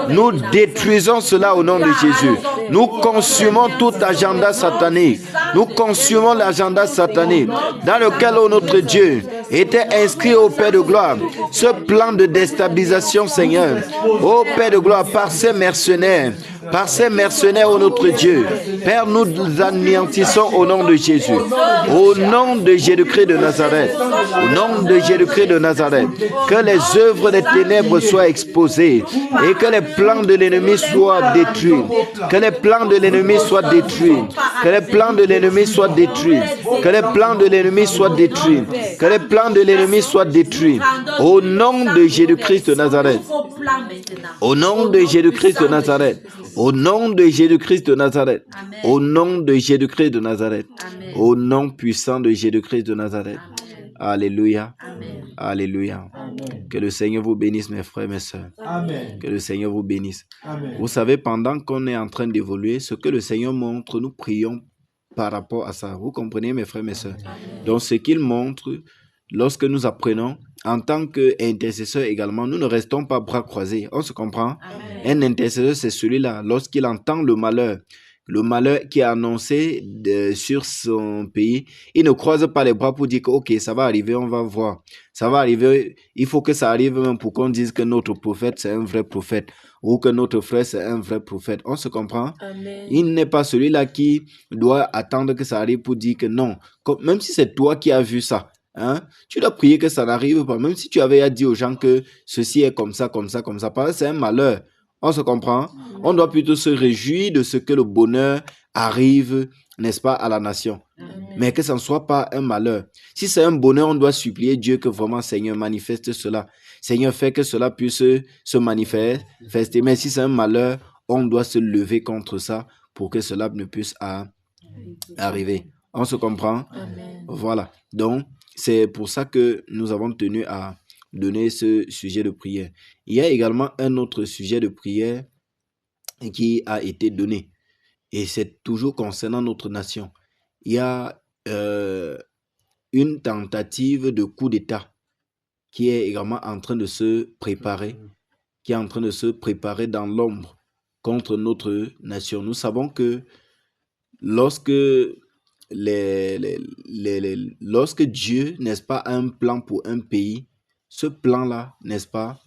Nous détruisons cela au nom de Jésus. Nous consumons tout agenda satanique. Nous consumons l'agenda satanique dans lequel, ô notre Dieu, était inscrit au Père de gloire ce plan de déstabilisation, Seigneur. Ô Père de gloire, par ces mercenaires, ô notre Dieu. Père, nous anéantissons au nom de Jésus. Au nom de Jésus-Christ de Nazareth. Au nom de Jésus-Christ de Nazareth. Que les œuvres des ténèbres soient exposées et que les plans de l'ennemi soient détruits. Que les plans de l'ennemi soient détruits. Que les plans de l'ennemi soient détruits. Que les plans de l'ennemi soient détruits. Que les plans de l'ennemi soient détruits. Au nom de Jésus-Christ de Nazareth. Au nom de Jésus-Christ de Nazareth. Au nom de Jésus-Christ de Nazareth. Au nom de Jésus-Christ de Nazareth. Au nom puissant de Jésus-Christ de Nazareth. Alléluia. Alléluia. Que le Seigneur vous bénisse, mes frères, mes sœurs. Amen. Que le Seigneur vous bénisse. Amen. Vous savez, pendant qu'on est en train d'évoluer, ce que le Seigneur montre, nous prions par rapport à ça. Vous comprenez, mes frères, mes sœurs? Donc, ce qu'il montre, lorsque nous apprenons, en tant qu'intercesseur également, nous ne restons pas bras croisés. On se comprend? Amen. Un intercesseur, c'est celui-là. Lorsqu'il entend le malheur qui est annoncé sur son pays, il ne croise pas les bras pour dire que ok, ça va arriver, on va voir. Ça va arriver, il faut que ça arrive même pour qu'on dise que notre prophète, c'est un vrai prophète. Ou que notre frère, c'est un vrai prophète. On se comprend? Amen. Il n'est pas celui-là qui doit attendre que ça arrive pour dire que non. Même si c'est toi qui as vu ça, hein, tu dois prier que ça n'arrive pas. Même si tu avais à dire aux gens que ceci est comme ça, comme ça, comme ça. Parce que c'est un malheur. On se comprend? On doit plutôt se réjouir de ce que le bonheur arrive, n'est-ce pas, à la nation. Amen. Mais que ça ne soit pas un malheur. Si c'est un bonheur, on doit supplier Dieu que vraiment, Seigneur, manifeste cela. Seigneur, fais que cela puisse se manifester. Mais si c'est un malheur, on doit se lever contre ça pour que cela ne puisse arriver. On se comprend? Amen. Voilà. Donc, c'est pour ça que nous avons tenu à donner ce sujet de prière. Il y a également un autre sujet de prière qui a été donné. Et c'est toujours concernant notre nation. Il y a une tentative de coup d'État qui est également en train de se préparer, dans l'ombre contre notre nation. Nous savons que lorsque Dieu, n'est-ce pas, a un plan pour un pays, ce plan-là, n'est-ce pas,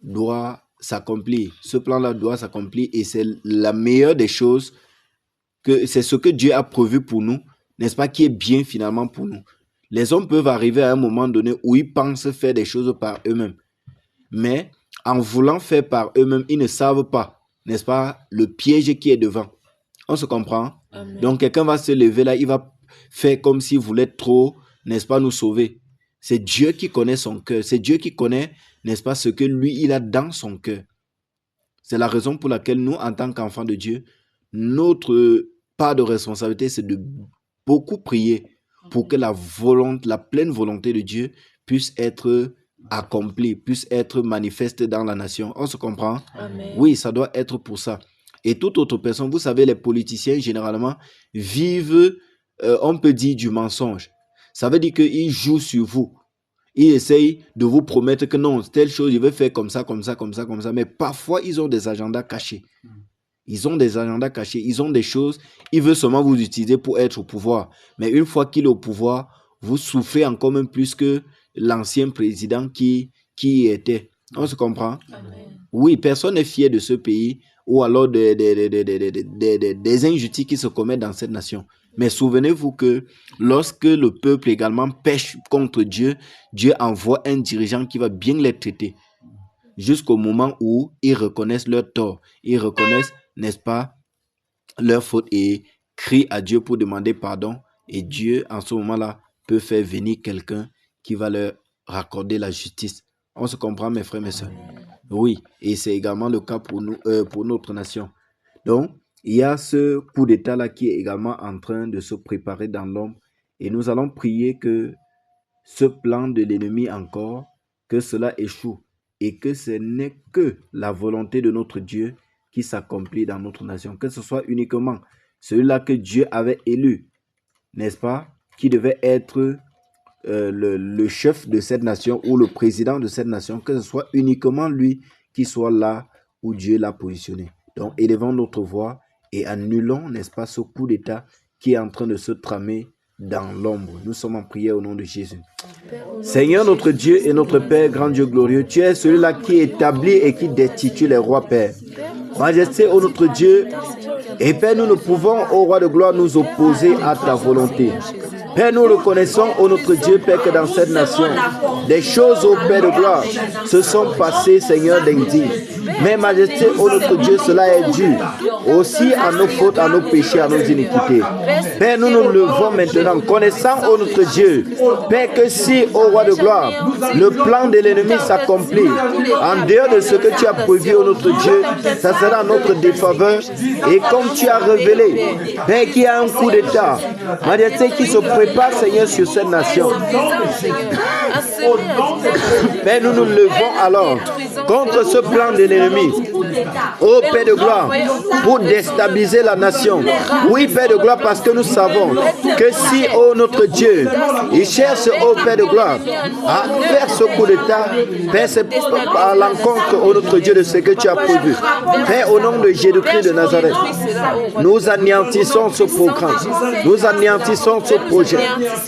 doit s'accomplir. Ce plan-là doit s'accomplir et c'est la meilleure des choses, que c'est ce que Dieu a prévu pour nous, n'est-ce pas, qui est bien finalement pour nous. Les hommes peuvent arriver à un moment donné où ils pensent faire des choses par eux-mêmes. Mais en voulant faire par eux-mêmes, ils ne savent pas, n'est-ce pas, le piège qui est devant. On se comprend? Amen. Donc quelqu'un va se lever là, il va faire comme s'il voulait trop, n'est-ce pas, nous sauver. C'est Dieu qui connaît son cœur. C'est Dieu qui connaît, n'est-ce pas, ce que lui, il a dans son cœur. C'est la raison pour laquelle nous, en tant qu'enfants de Dieu, notre part de responsabilité, c'est de beaucoup prier pour que la pleine volonté de Dieu puisse être accomplie, puisse être manifeste dans la nation. On se comprend? Amen. Oui, ça doit être pour ça. Et toute autre personne, vous savez, les politiciens, généralement, vivent, on peut dire, du mensonge. Ça veut dire qu'ils jouent sur vous. Ils essayent de vous promettre que non, telle chose, il veut faire comme ça, comme ça, comme ça, comme ça. Mais parfois, ils ont des agendas cachés. Ils ont des agendas cachés. Ils ont des choses. Ils veulent seulement vous utiliser pour être au pouvoir. Mais une fois qu'il est au pouvoir, vous souffrez encore même plus que l'ancien président qui y était. On se comprend? Amen. Oui, personne n'est fier de ce pays ou alors des injustices qui se commettent dans cette nation. Mais souvenez-vous que lorsque le peuple également pêche contre Dieu, Dieu envoie un dirigeant qui va bien les traiter jusqu'au moment où ils reconnaissent leur tort. Ils reconnaissent, n'est-ce pas, leur faute et crient à Dieu pour demander pardon. Et Dieu, en ce moment-là, peut faire venir quelqu'un qui va leur raccorder la justice. On se comprend, mes frères, mes sœurs? Oui, et c'est également le cas pour nous, pour notre nation. Donc, il y a ce coup d'État-là qui est également en train de se préparer dans l'ombre. Et nous allons prier que ce plan de l'ennemi encore, que cela échoue. Et que ce n'est que la volonté de notre Dieu qui s'accomplit dans notre nation. Que ce soit uniquement celui-là que Dieu avait élu, n'est-ce pas, qui devait être le chef de cette nation ou le président de cette nation, que ce soit uniquement lui qui soit là où Dieu l'a positionné. Donc, élevons notre voix et annulons, n'est-ce pas, ce coup d'État qui est en train de se tramer dans l'ombre. Nous sommes en prière au nom de Jésus. Seigneur notre Dieu et notre Père, grand Dieu glorieux, tu es celui-là qui établit et qui destitue les rois, Père. Majesté, ô notre Dieu, et Père, nous ne pouvons, ô roi de gloire, nous opposer à ta volonté. Père, nous reconnaissons, ô notre Dieu, Père, que dans cette nation, des choses, ô Père de gloire, se sont passées, Seigneur, d'indignes. Mais Majesté, ô notre Dieu, cela est dû aussi à nos fautes, à nos péchés, à nos iniquités. Père, nous nous levons maintenant, connaissant, ô notre Dieu, Père, que si, ô roi de gloire, le plan de l'ennemi s'accomplit, en dehors de ce que tu as prévu, ô notre Dieu, ça sera notre défaveur. Et comme tu as révélé, Père, qu'il y a un coup d'État, Majesté, qui se prépare, Seigneur, sur cette nation. Père, nous nous levons alors contre ce plan de l'ennemi. Ô Père de gloire, pour déstabiliser la nation. Oui, Père de gloire, parce que nous savons que si, ô notre Dieu, il cherche, ô Père de gloire, à faire ce coup d'État, Père, c'est à l'encontre, ô notre Dieu, de ce que tu as prévu. Père, au nom de Jésus-Christ de Nazareth, nous anéantissons ce programme, nous anéantissons ce projet,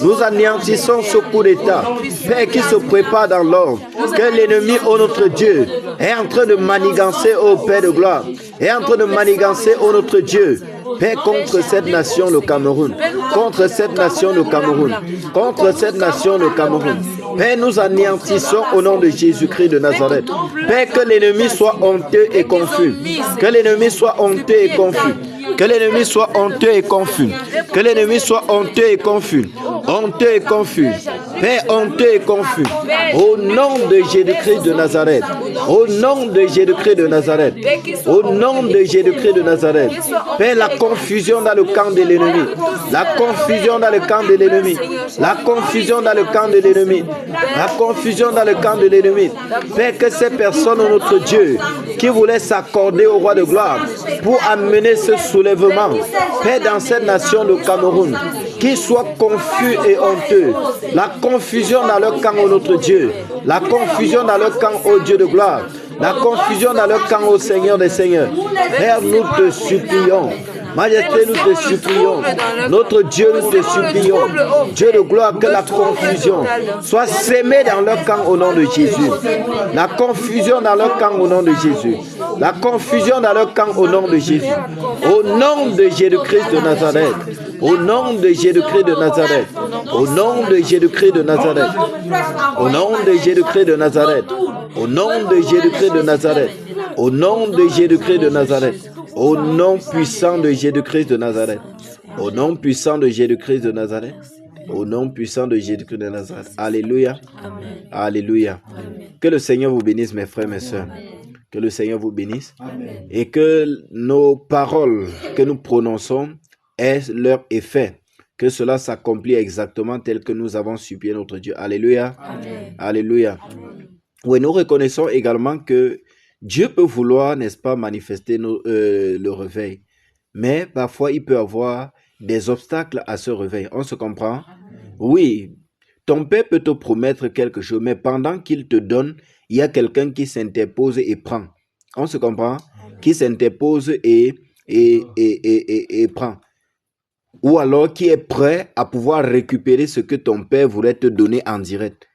nous anéantissons ce coup d'État, Père, qui se prépare dans l'ordre, que l'ennemi, ô notre Dieu, est en train de manigancer, ô Père de gloire, est en train de manigancer, ô notre Dieu, Père, contre cette nation, le Cameroun, contre cette nation, le Cameroun, contre cette nation, le Cameroun. Père, nous anéantissons au nom de Jésus-Christ de Nazareth. Père, que l'ennemi soit honteux et confus. Que l'ennemi soit honteux et confus. Que l'ennemi soit honteux et confus. Que l'ennemi soit honteux et confus. Honteux et confus. Père, honteux et confus. Au nom de Jésus-Christ de Nazareth. Au nom de Jésus-Christ de Nazareth. Au nom de Jésus-Christ de Nazareth. Père, la confusion dans le camp de l'ennemi. La confusion dans le camp de l'ennemi. La confusion dans le camp de l'ennemi. La confusion dans le camp de l'ennemi. Père, que ces personnes, notre Dieu, qui voulaient s'accorder au roi de gloire pour amener ce soulèvement, Père, dans cette nation, le Cameroun, qu'ils soient confus et honteux. La confusion dans leur camp, ô notre Dieu. La confusion dans leur camp, ô Dieu de gloire. La confusion dans leur camp, ô Seigneur des Seigneurs. Père, nous te supplions. Majesté, nous te supplions. Notre Dieu, nous te supplions. Dieu de gloire, que la confusion soit sémée dans leur camp au nom de Jésus. La confusion dans leur camp au nom de Jésus. La confusion dans leur camp au nom de Jésus. Au nom de Jésus-Christ de Nazareth. Au nom de Jésus-Christ de Nazareth. Au nom de Jésus-Christ de Nazareth. Au nom de Jésus-Christ de Nazareth. Au nom de Jésus-Christ de Nazareth. Au nom de Jésus-Christ de Nazareth. Au nom puissant de Jésus-Christ de Nazareth. Au nom puissant de Jésus-Christ de Nazareth. Au nom puissant de Jésus-Christ de Nazareth. Alléluia. Amen. Alléluia. Amen. Que le Seigneur vous bénisse, mes frères, mes sœurs. Que le Seigneur vous bénisse. Amen. Et que nos paroles que nous prononçons aient leur effet. Que cela s'accomplit exactement tel que nous avons supplié notre Dieu. Alléluia. Amen. Alléluia. Amen. Oui, nous reconnaissons également que Dieu peut vouloir, n'est-ce pas, manifester le réveil. Mais parfois, il peut y avoir des obstacles à ce réveil. On se comprend? Oui, ton père peut te promettre quelque chose, mais pendant qu'il te donne, il y a quelqu'un qui s'interpose et prend. On se comprend? Qui s'interpose et prend. Ou alors qui est prêt à pouvoir récupérer ce que ton père voulait te donner en direct.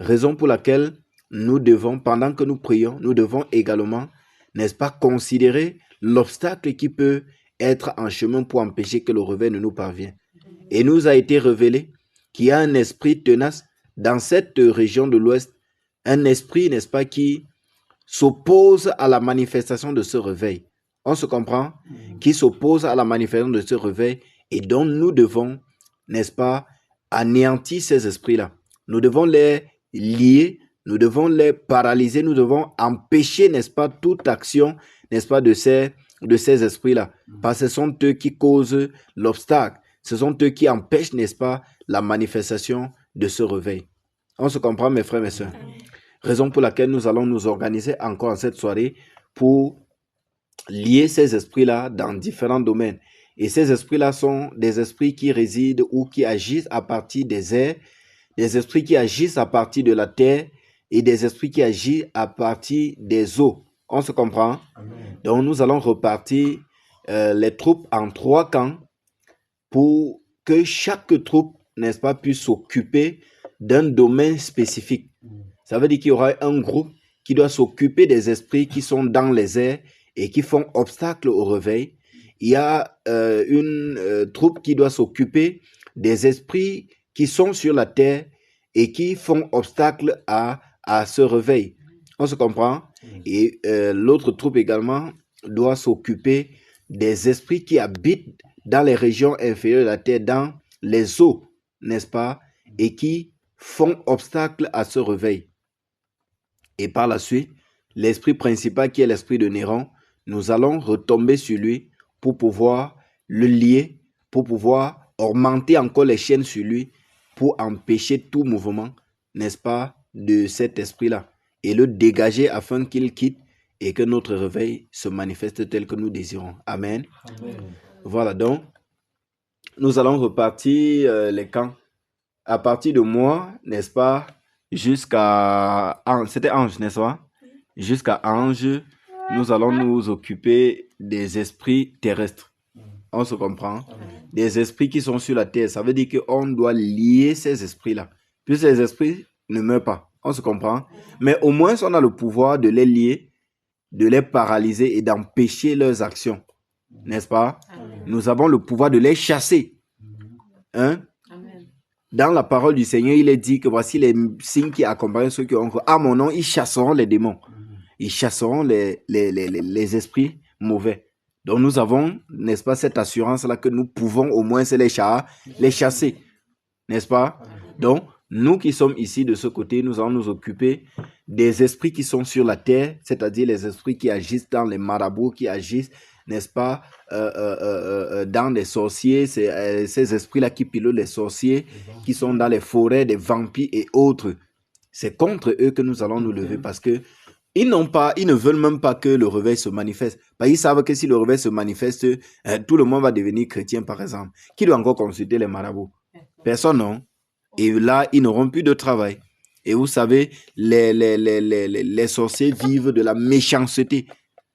Raison pour laquelle nous devons, pendant que nous prions, nous devons également, n'est-ce pas, considérer l'obstacle qui peut être en chemin pour empêcher que le réveil ne nous parvienne. Et nous a été révélé qu'il y a un esprit tenace dans cette région de l'Ouest, un esprit, n'est-ce pas, qui s'oppose à la manifestation de ce réveil. On se comprend? Qui s'oppose à la manifestation de ce réveil et dont nous devons, n'est-ce pas, anéantir ces esprits-là. Nous devons les lier, nous devons les paralyser, nous devons empêcher, n'est-ce pas, toute action, n'est-ce pas, de ces esprits-là. Parce que ce sont eux qui causent l'obstacle. Ce sont eux qui empêchent, n'est-ce pas, la manifestation de ce réveil. On se comprend, mes frères, mes sœurs. Raison pour laquelle nous allons nous organiser encore en cette soirée pour lier ces esprits-là dans différents domaines. Et ces esprits-là sont des esprits qui résident ou qui agissent à partir des airs, des esprits qui agissent à partir de la terre et des esprits qui agissent à partir des eaux. On se comprend? Amen. Donc nous allons repartir les troupes en 3 camps pour que chaque troupe, n'est-ce pas, puisse s'occuper d'un domaine spécifique. Ça veut dire qu'il y aura un groupe qui doit s'occuper des esprits qui sont dans les airs et qui font obstacle au réveil. Il y a une troupe qui doit s'occuper des esprits qui sont sur la terre et qui font obstacle à ce réveil. On se comprend? Et l'autre troupe également doit s'occuper des esprits qui habitent dans les régions inférieures de la terre, dans les eaux, n'est-ce pas? Et qui font obstacle à ce réveil. Et par la suite, l'esprit principal qui est l'esprit de Néron, nous allons retomber sur lui pour pouvoir le lier, pour pouvoir augmenter encore les chaînes sur lui, pour empêcher tout mouvement, n'est-ce pas, de cet esprit-là, et le dégager afin qu'il quitte et que notre réveil se manifeste tel que nous désirons. Amen. Amen. Voilà, donc, nous allons repartir les camps. À partir de moi, n'est-ce pas, jusqu'à... C'était Ange, n'est-ce pas? Jusqu'à Ange, nous allons nous occuper des esprits terrestres. On se comprend? Des esprits qui sont sur la terre. Ça veut dire qu'on doit lier ces esprits-là. Puis ces esprits ne meurent pas. On se comprend? Mais au moins, on a le pouvoir de les lier, de les paralyser et d'empêcher leurs actions. N'est-ce pas? Amen. Nous avons le pouvoir de les chasser. Hein? Amen. Dans la parole du Seigneur, il est dit que voici les signes qui accompagnent ceux qui ont cru. À mon nom, ils chasseront les démons. Ils chasseront les esprits mauvais. Donc nous avons, n'est-ce pas, cette assurance-là que nous pouvons au moins les chasser. N'est-ce pas? Donc, nous qui sommes ici de ce côté, nous allons nous occuper des esprits qui sont sur la terre, c'est-à-dire les esprits qui agissent dans les marabouts, qui agissent, n'est-ce pas, dans les sorciers, ces esprits-là qui pilotent les sorciers, qui sont dans les forêts, des vampires et autres. C'est contre eux que nous allons nous lever parce que ils ne veulent même pas que le réveil se manifeste. Parce qu'ils savent que si le réveil se manifeste, tout le monde va devenir chrétien, par exemple. Qui doit encore consulter les marabouts? Personne, non. Et là, ils n'auront plus de travail. Et vous savez, les sorciers vivent de la méchanceté.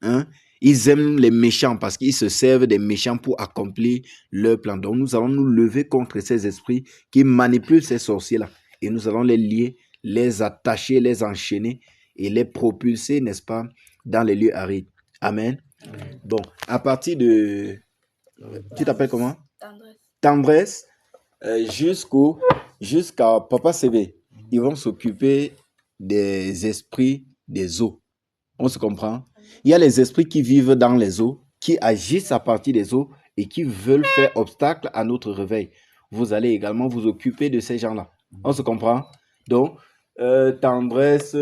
Hein? Ils aiment les méchants parce qu'ils se servent des méchants pour accomplir leur plan. Donc, nous allons nous lever contre ces esprits qui manipulent ces sorciers-là. Et nous allons les lier, les attacher, les enchaîner et les propulser, n'est-ce pas, dans les lieux arides. Amen. Amen. Bon, à partir de... Tu t'appelles comment? Tendresse. jusqu'à Papa CV. Ils vont s'occuper des esprits des eaux. On se comprend? Il y a les esprits qui vivent dans les eaux, qui agissent à partir des eaux et qui veulent faire obstacle à notre réveil. Vous allez également vous occuper de ces gens-là. On se comprend? Donc, Tendresse,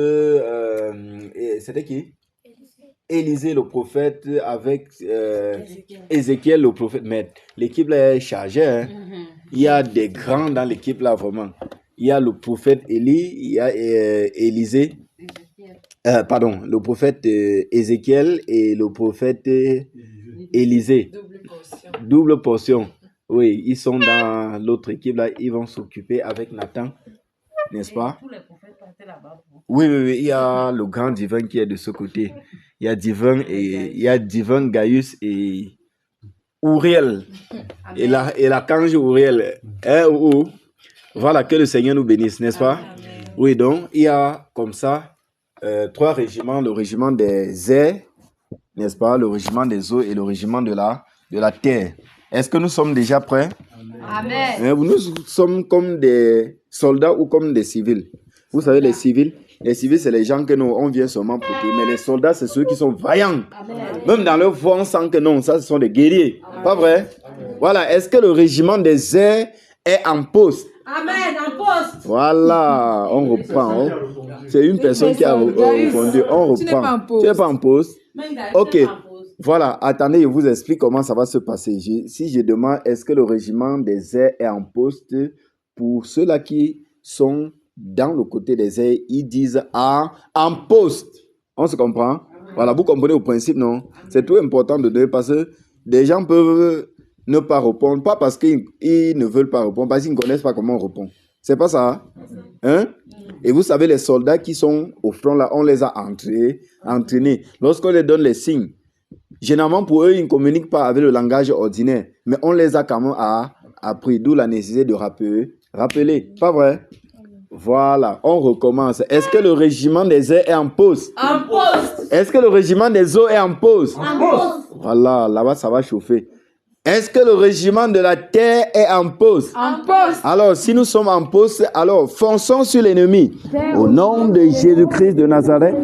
c'était qui? Élisée le prophète avec Ézéchiel le prophète. Mais l'équipe là est chargée. Hein? Il y a des grands dans l'équipe là, vraiment. Il y a le prophète Élie, il y a Élisée. Le prophète Ézéchiel et le prophète Élisée. Double portion. Oui, ils sont dans l'autre équipe là. Ils vont s'occuper avec Nathan, n'est-ce pas? Tous les prophètes partaient là-bas. Oui. Il y a le grand divin qui est de ce côté. Il y a divin Gaius et Uriel. Et la kange Uriel. Voilà, que le Seigneur nous bénisse, n'est-ce pas? Amen. Oui, donc il y a comme ça 3 régiments, le régiment des airs, n'est-ce pas? Le régiment des eaux et le régiment de la terre. Est-ce que nous sommes déjà prêts? Amen. Nous sommes comme des soldats ou comme des civils. Vous savez, les civils, c'est les gens que nous, on vient seulement protéger. Mais les soldats, c'est ceux qui sont vaillants. Amen. Même dans leur voix, on sent que non, ça, ce sont des guerriers. Amen. Pas vrai? Amen. Voilà. Est-ce que le régiment des airs est en poste? Amen, en poste. Voilà, on reprend. C'est une personne qui a répondu. On reprend. Tu n'es pas en poste? Ok. Voilà, attendez, je vous explique comment ça va se passer. Si je demande, est-ce que le régiment des airs est en poste? Pour ceux-là qui sont dans le côté des airs, ils disent en poste. On se comprend? Voilà, vous comprenez le principe, non? C'est tout important de donner parce que des gens peuvent ne pas répondre, pas parce qu'ils ne veulent pas répondre, parce qu'ils ne connaissent pas comment on répond. C'est pas ça? Hein? Et vous savez, les soldats qui sont au front là, on les a entraînés. Lorsqu'on les donne les signes, généralement pour eux, ils ne communiquent pas avec le langage ordinaire, mais on les a quand même appris, d'où la nécessité de rappeler. Pas vrai? Voilà, on recommence. Est-ce que le régiment des airs est en pause? En pause. Est-ce que le régiment des eaux est en pause? En pause. Voilà, là-bas, ça va chauffer. Est-ce que le régiment de la terre est en pause? En pause. Alors, si nous sommes en pause, alors fonçons sur l'ennemi. Au nom de Jésus-Christ de Nazareth,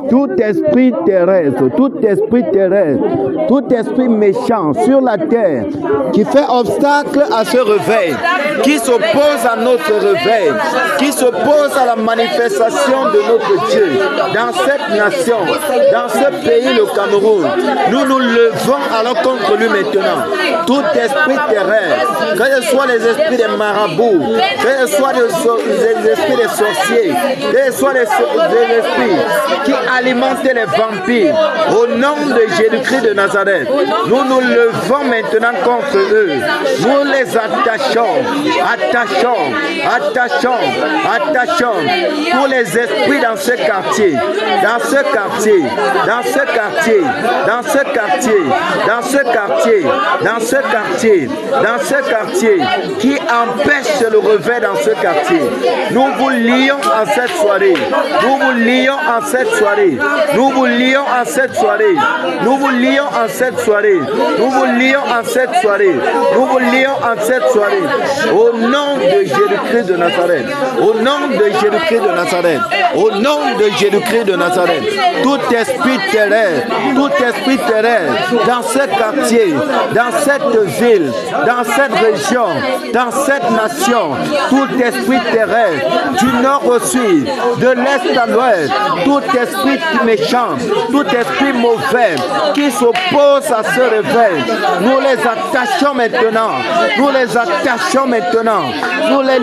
tout esprit terrestre, tout esprit méchant sur la terre qui fait obstacle à ce réveil, qui s'oppose à notre réveil, qui s'oppose à la manifestation de notre Dieu dans cette nation, dans ce pays, le Cameroun, nous nous levons alors contre lui maintenant. Tout esprit terrestre, que ce soit les esprits des marabouts, que ce soit les esprits des sorciers, que ce soit les esprits qui alimentent les vampires, au nom de Jésus-Christ de Nazareth, nous nous levons maintenant contre eux. Nous les attachons tous les esprits dans ce quartier, qui empêche le réveil dans ce quartier. Nous vous lions en cette soirée. Au nom de Jésus-Christ de Nazareth. Tout esprit terrestre dans ce quartier, dans cette ville, dans cette région, dans cette nation, tout esprit terrestre, du nord au sud, de l'est à l'ouest, tout esprit méchant, tout esprit mauvais qui s'oppose à ce réveil, nous les attachons maintenant, nous les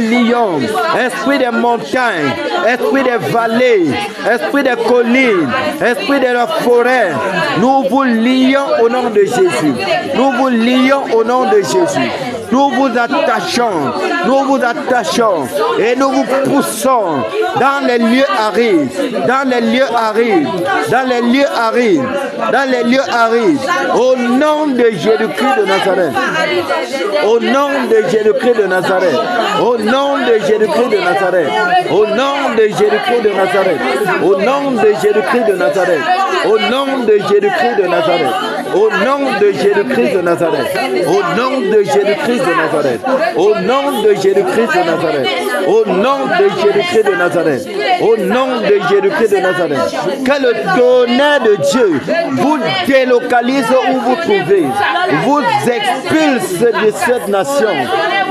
lions, esprit des montagnes, esprit des vallées, esprit des collines, esprit de la forêt, nous vous lions au nom de Jésus. Nous vous attachons et nous vous poussons dans les lieux arides, au nom de Jésus-Christ de Nazareth. Au nom de Jésus-Christ de Nazareth. Au nom de Jésus-Christ de Nazareth. Au nom de Jésus-Christ de Nazareth. Au nom de Jésus-Christ de Nazareth. Au nom de Jésus-Christ de Nazareth. Au nom de Jésus-Christ de Nazareth. Que le tonnerre de Dieu vous délocalise où vous trouvez. Vous expulse de cette nation.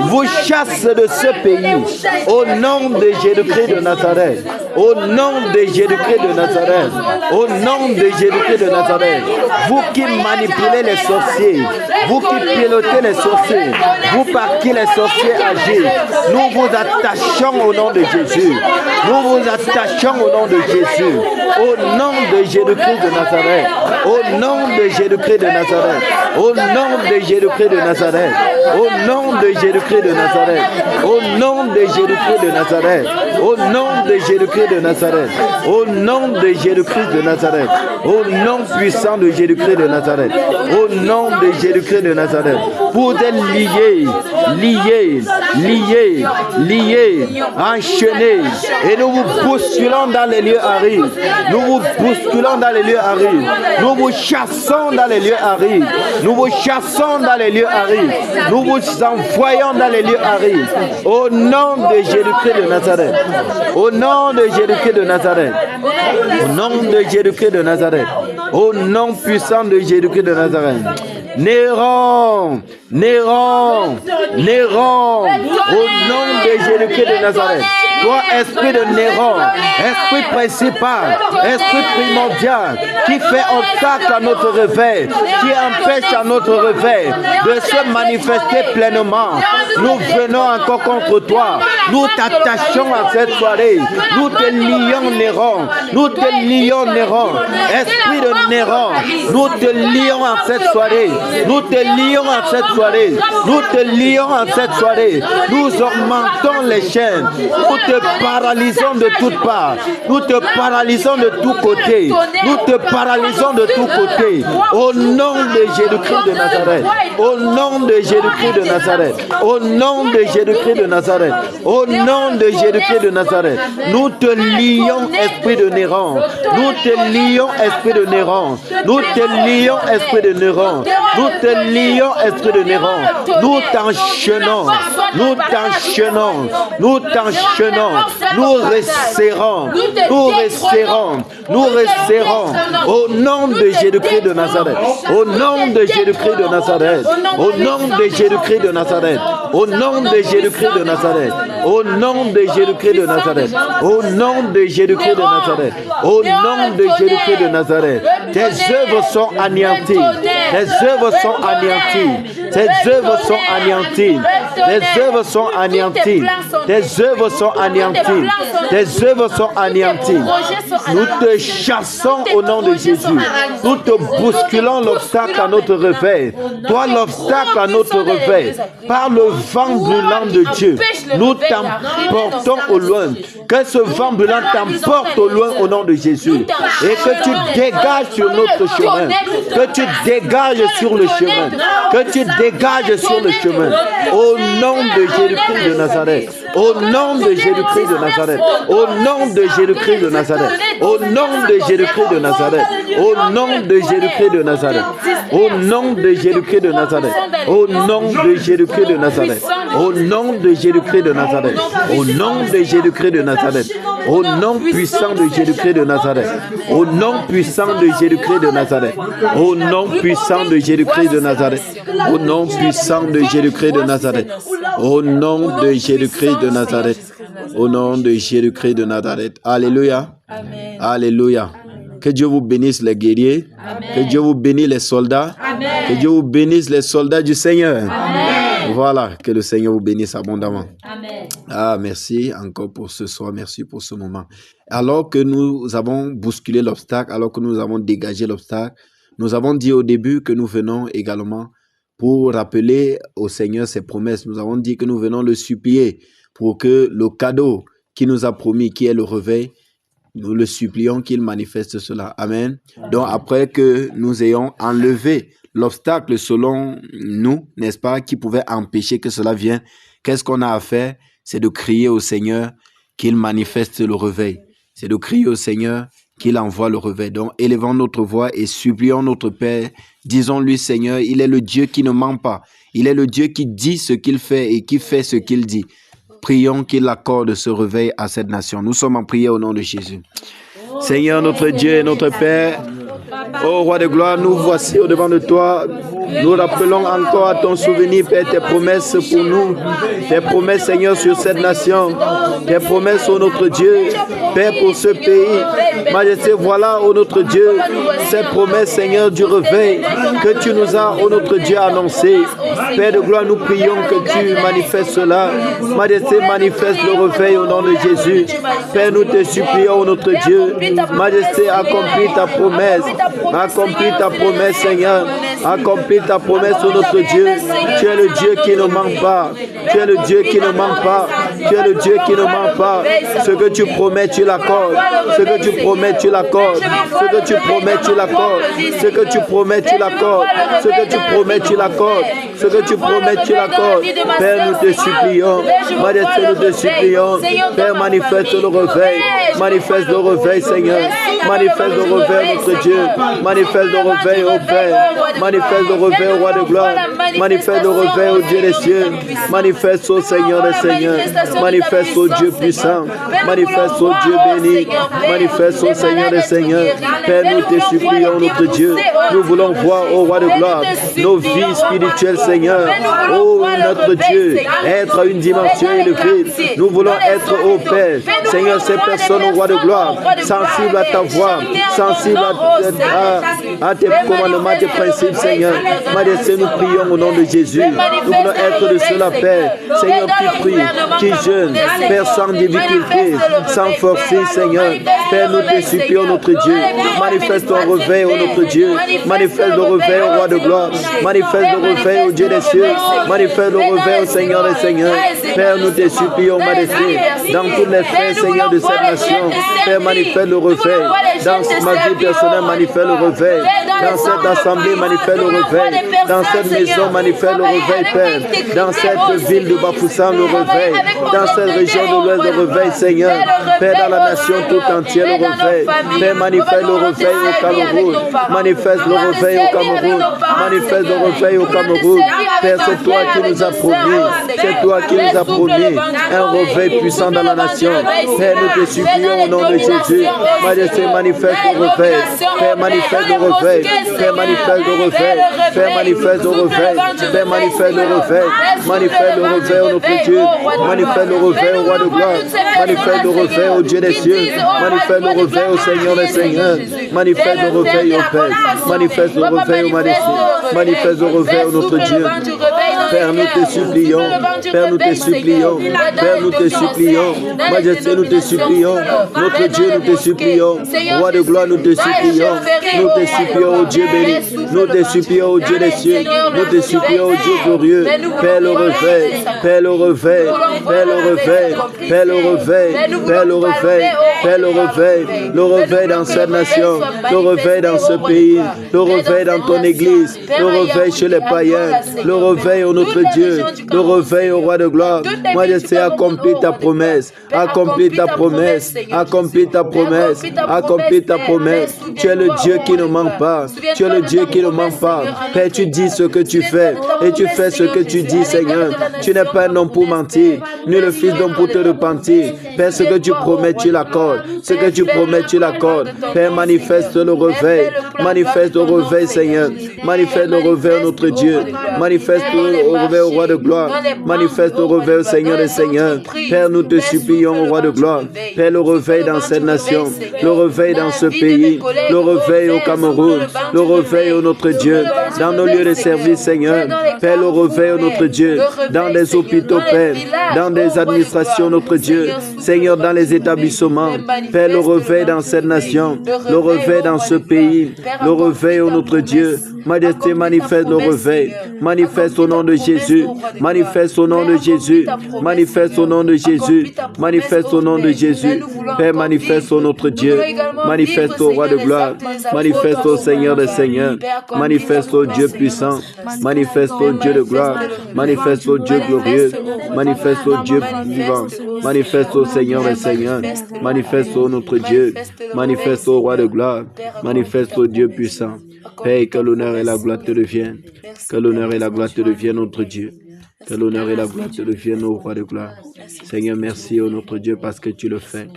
Vous chasse de ce pays. Au nom de Jésus-Christ de Nazareth. Au nom de Jésus-Christ de Nazareth. Au nom de Jésus-Christ de Nazareth. Vous qui manipulez les sorciers. Vous qui pilotez les sorciers. Vous par qui les sorciers agissent. Nous vous attachons au nom de Jésus. Nous vous attachons au nom de Jésus. Au nom de Jésus-Christ de Nazareth. Au nom de Jésus-Christ de Nazareth. Au nom de Jésus-Christ de Nazareth. Au nom de Jésus-Christ de Nazareth. Au nom de Jésus-Christ de Nazareth. Au nom de Jésus-Christ de Nazareth. Au nom de Jésus-Christ de Nazareth. Au nom puissant de Jésus-Christ de Nazareth. Au nom de Jésus-Christ de Nazareth. Vous êtes liés, enchaînés. Et nous vous bousculons dans les lieux arides. Nous vous bousculons dans les lieux arides. Nous vous chassons dans les lieux arides. Nous vous chassons dans les lieux arides. Nous vous envoyons dans les lieux arides. Au nom de Jésus-Christ de Nazareth. Au nom de Jésus-Christ de Nazareth. Au nom de Jésus-Christ de Nazareth. Au nom puissant de Jésus-Christ de Nazareth. Néron, Néron, Néron. Au nom de Jésus-Christ de Nazareth. Toi, esprit de Néron, esprit principal, esprit primordial, qui fait obstacle à notre réveil, qui empêche à notre réveil de se manifester pleinement. Nous venons encore contre toi. Nous t'attachons à cette soirée. Nous te lions, Néron. Nous te lions, Néron. Esprit de Néron, nous te lions en cette soirée. Nous te lions en cette soirée. Nous te lions en cette soirée. Nous augmentons les chaînes. Nous te paralysons de toutes parts. Nous te paralysons de tous côtés. Nous te paralysons de tous côtés. Au nom de Jésus-Christ de Nazareth. Au nom de Jésus-Christ de Nazareth. Au nom de Jésus-Christ de Nazareth. Au nom de Jésus-Christ de Nazareth. Nous te lions, esprit de Néron. Nous te lions, esprit de Néron. Nous te lions, esprit de Néron. Nous te lions, esprit de Néron. Nous t'enchaînons. Nous t'enchaînons. Nous t'enchaînons. Nous resserrons. Nous resserrons. Nous resserrons. Au nom de Jésus-Christ de Nazareth. Au nom de Jésus-Christ de Nazareth. Au nom de Jésus-Christ de Nazareth. Au nom de Jésus-Christ de Nazareth. Au nom de Jésus-Christ de Nazareth. Au nom de Jésus-Christ de Nazareth. Au nom de Jésus-Christ de Nazareth. Tes œuvres sont anéanties. Tes œuvres sont anéanties. Tes œuvres sont anéanties. Tes œuvres sont anéanties. Tes œuvres sont anéanties. Tes œuvres sont anéanties. Nous te chassons au nom de Jésus. Nous te bousculons l'obstacle à notre réveil. Toi, l'obstacle à notre réveil. Par le vent brûlant de Dieu, nous t'emportons au loin. Que ce vent brûlant t'emporte au loin au nom de Jésus. Et que tu dégages sur notre chemin. Que tu dégages sur le chemin. Que tu dégages sur le chemin. Au nom de Jésus-Christ de Nazareth. Au nom de Jésus-Christ de Nazareth. Au nom de Jésus-Christ de Nazareth. Au nom de Jésus-Christ de Nazareth. Au nom de Jésus-Christ de Nazareth. Au nom de Jésus-Christ de Nazareth. Au nom de Jésus-Christ de Nazareth. Au nom de Jésus-Christ de Nazareth. Au nom de Jésus-Christ de Nazareth. Au nom puissant de Jésus-Christ de Nazareth. Au nom puissant de Jésus-Christ de Nazareth. Au nom puissant de Jésus-Christ de Nazareth. Au nom puissant de Jésus-Christ de Nazareth. Au nom de Jésus-Christ de Nazareth. Au nom de Jésus-Christ de Nazareth. Alléluia. Amen. Alléluia. Que Dieu vous bénisse les guerriers. Amen. Que Dieu vous bénisse les soldats. Amen. Que Dieu vous bénisse les soldats du Seigneur. Amen. Voilà, que le Seigneur vous bénisse abondamment. Amen. Ah, merci encore pour ce soir, merci pour ce moment. Alors que nous avons bousculé l'obstacle, alors que nous avons dégagé l'obstacle, nous avons dit au début que nous venons également pour rappeler au Seigneur ses promesses. Nous avons dit que nous venons le supplier pour que le cadeau qu'il nous a promis, qui est le réveil, nous le supplions qu'il manifeste cela. Amen. Donc après que nous ayons enlevé l'obstacle selon nous, n'est-ce pas, qui pouvait empêcher que cela vienne, qu'est-ce qu'on a à faire? C'est de crier au Seigneur qu'il manifeste le réveil. C'est de crier au Seigneur qu'il envoie le réveil. Donc, élevons notre voix et supplions notre Père. Disons-lui, Seigneur, il est le Dieu qui ne ment pas. Il est le Dieu qui dit ce qu'il fait et qui fait ce qu'il dit. Prions qu'il accorde ce réveil à cette nation. Nous sommes en prière au nom de Jésus. Seigneur, notre Dieu et notre Père, ô Roi de gloire, nous voici au-devant de toi. Nous rappelons encore à ton souvenir, Père, tes promesses pour nous. Tes promesses, Seigneur, sur cette nation. Tes promesses, ô notre Dieu, Père, pour ce pays. Majesté, voilà, ô notre Dieu, ces promesses, Seigneur, du réveil que tu nous as, ô notre Dieu, annoncé. Père de gloire, nous prions que tu manifestes cela. Majesté, manifeste le réveil au nom de Jésus. Père, nous te supplions, ô notre Dieu. Majesté, accomplis ta promesse. Accomplis ta promesse, Seigneur. Accomplis ta promesse, ô notre Dieu. Tu es le Dieu qui ne ment pas. Tu es le Dieu qui ne ment pas. Tu es le Dieu qui ne ment pas. Ce que tu promets, tu l'accordes. Ce que tu promets, tu l'accordes. Ce que tu promets, tu l'accordes. Ce que tu promets, tu l'accordes. Ce que tu promets, tu l'accordes. Ce que tu promets, tu l'accordes. Père, nous te supplions. Majesté, nous te supplions. Père, manifeste le réveil. Manifeste le réveil, Seigneur. Manifeste le réveil, notre Dieu. Manifeste le réveil, ô Père. Manifeste le réveil, au Roi de gloire. Manifeste le réveil, au Dieu des cieux. Manifeste au Seigneur des seigneurs. Manifeste au Dieu puissant. Manifeste au Dieu béni. Manifeste au Seigneur des seigneurs. Père, nous te supplions, notre Dieu. Nous voulons voir, au Roi de gloire, nos vies spirituelles, Seigneur. Oh, notre Dieu, être à une dimension élevée. Nous voulons être, ô Père, Seigneur, ces personnes, au Roi de gloire, sensibles à ta voix, sensibles à tes commandements, tes principes, Seigneur. Majesté, nous prions au nom de Jésus. Nous voulons être de cela, Père. Seigneur, qui prie, qui jeûne, Père, sans difficulté, sans forcer, Seigneur. Père, nous te supplions, notre Dieu. Manifeste ton réveil, ô notre Dieu. Manifeste le réveil, au Roi de gloire. Manifeste le réveil, au Dieu des cieux. Manifeste le réveil, au Seigneur des seigneurs. Père, nous te supplions, Majesté, dans tous les faits, Seigneur, de cette nation. Père, manifeste le réveil. Dans ma vie personnelle, manifeste le réveil. Dans cette assemblée, manifeste le réveil. Dans cette maison, manifeste le réveil, Père. Dans cette ville de Bafoussam, le réveil. Dans cette région de l'Ouest, le réveil, Seigneur. Père, dans la nation tout entière, le réveil. Père, manifeste le réveil au Cameroun. Manifeste le réveil au Cameroun. Manifeste le réveil au Cameroun. Père, c'est toi qui nous as promis. C'est toi qui nous as promis un réveil puissant dans la nation. Père, nous te supplions au nom de Jésus. Majesté, manifeste le réveil. Père, manifeste le réveil. Père, manifeste le réveil. Père, manifeste le réveil. Père, manifeste le réveil. Manifeste le réveil au notre Dieu. Manifeste le réveil au Roi de gloire. Manifeste le réveil au Dieu des cieux. Manifeste le réveil au Seigneur des seigneurs. Manifeste le réveil au Père. Manifeste le réveil au Majesté. Manifeste le réveil au notre Dieu. Père, nous te supplions. Père, nous te supplions. Père, nous te supplions. Majesté, nous te supplions. Notre Dieu, nous te supplions. Roi de gloire, nous te supplions. Nous te supplions, au Dieu béni. Nous te supplions, au Dieu des cieux. Nous te supplions, au Dieu glorieux. Père, le réveil. Père, le réveil. Père, le réveil. Père, le réveil. Père, le réveil. Père, le réveil. Le réveil dans cette nation. Le réveil dans ce pays. Le réveil dans ton église. Le réveil chez les païens. Le réveil au notre Dieu. Le réveil au Roi de gloire. Majesté, accomplis ta promesse. Accomplis ta promesse. Accomplis ta promesse. Accomplis ta promesse. Tu es le Dieu qui ne ment pas. Tu es le Dieu qui ne ment pas. Père, tu dis ce que tu fais. Et tu fais ce que tu dis, Seigneur. Tu n'es pas un homme pour mentir, ni le fils d'homme pour te repentir. Père, ce que tu promets, tu l'accordes. Ce que tu promets, tu l'accordes. Père, manifeste le réveil. Manifeste le réveil, Seigneur. Manifeste le réveil, notre Dieu. Manifeste le réveil au Roi de gloire. Manifeste le réveil au Seigneur des seigneurs. Père, nous te supplions, au Roi de gloire. Père, le réveil dans cette nation. Le réveil dans ce pays. Le réveil au Cameroun. Le réveil au notre Dieu. Dans nos lieux de service, Seigneur. Père, le réveil au notre Dieu. Dans des hôpitaux, Père. Dans des administrations, notre Dieu. Seigneur, dans les établissements. Père, le réveil dans cette nation. Le réveil dans ce pays. Le réveil au notre Dieu. Majesté, manifeste le réveil. Manifeste au nom de Jésus. Manifeste au nom de Jésus. Manifeste au nom de Jésus. Manifeste au nom de Jésus. Père, manifeste au notre Dieu. Manifeste au roi de gloire. Manifeste au Seigneur des Seigneurs. Manifeste au Dieu puissant. Manifeste au Dieu de gloire. Manifeste au Dieu glorieux. Manifeste au Dieu vivant. Manifeste au Seigneur des Seigneurs. Manifeste au notre Dieu. Manifeste au roi de gloire. Manifeste au Dieu puissant. Père, que l'honneur et la gloire te reviennent. Que l'honneur et la gloire te reviennent, notre Dieu. Que l'honneur et la gloire te reviennent au roi de gloire. Seigneur, merci au notre Dieu parce que tu le fais.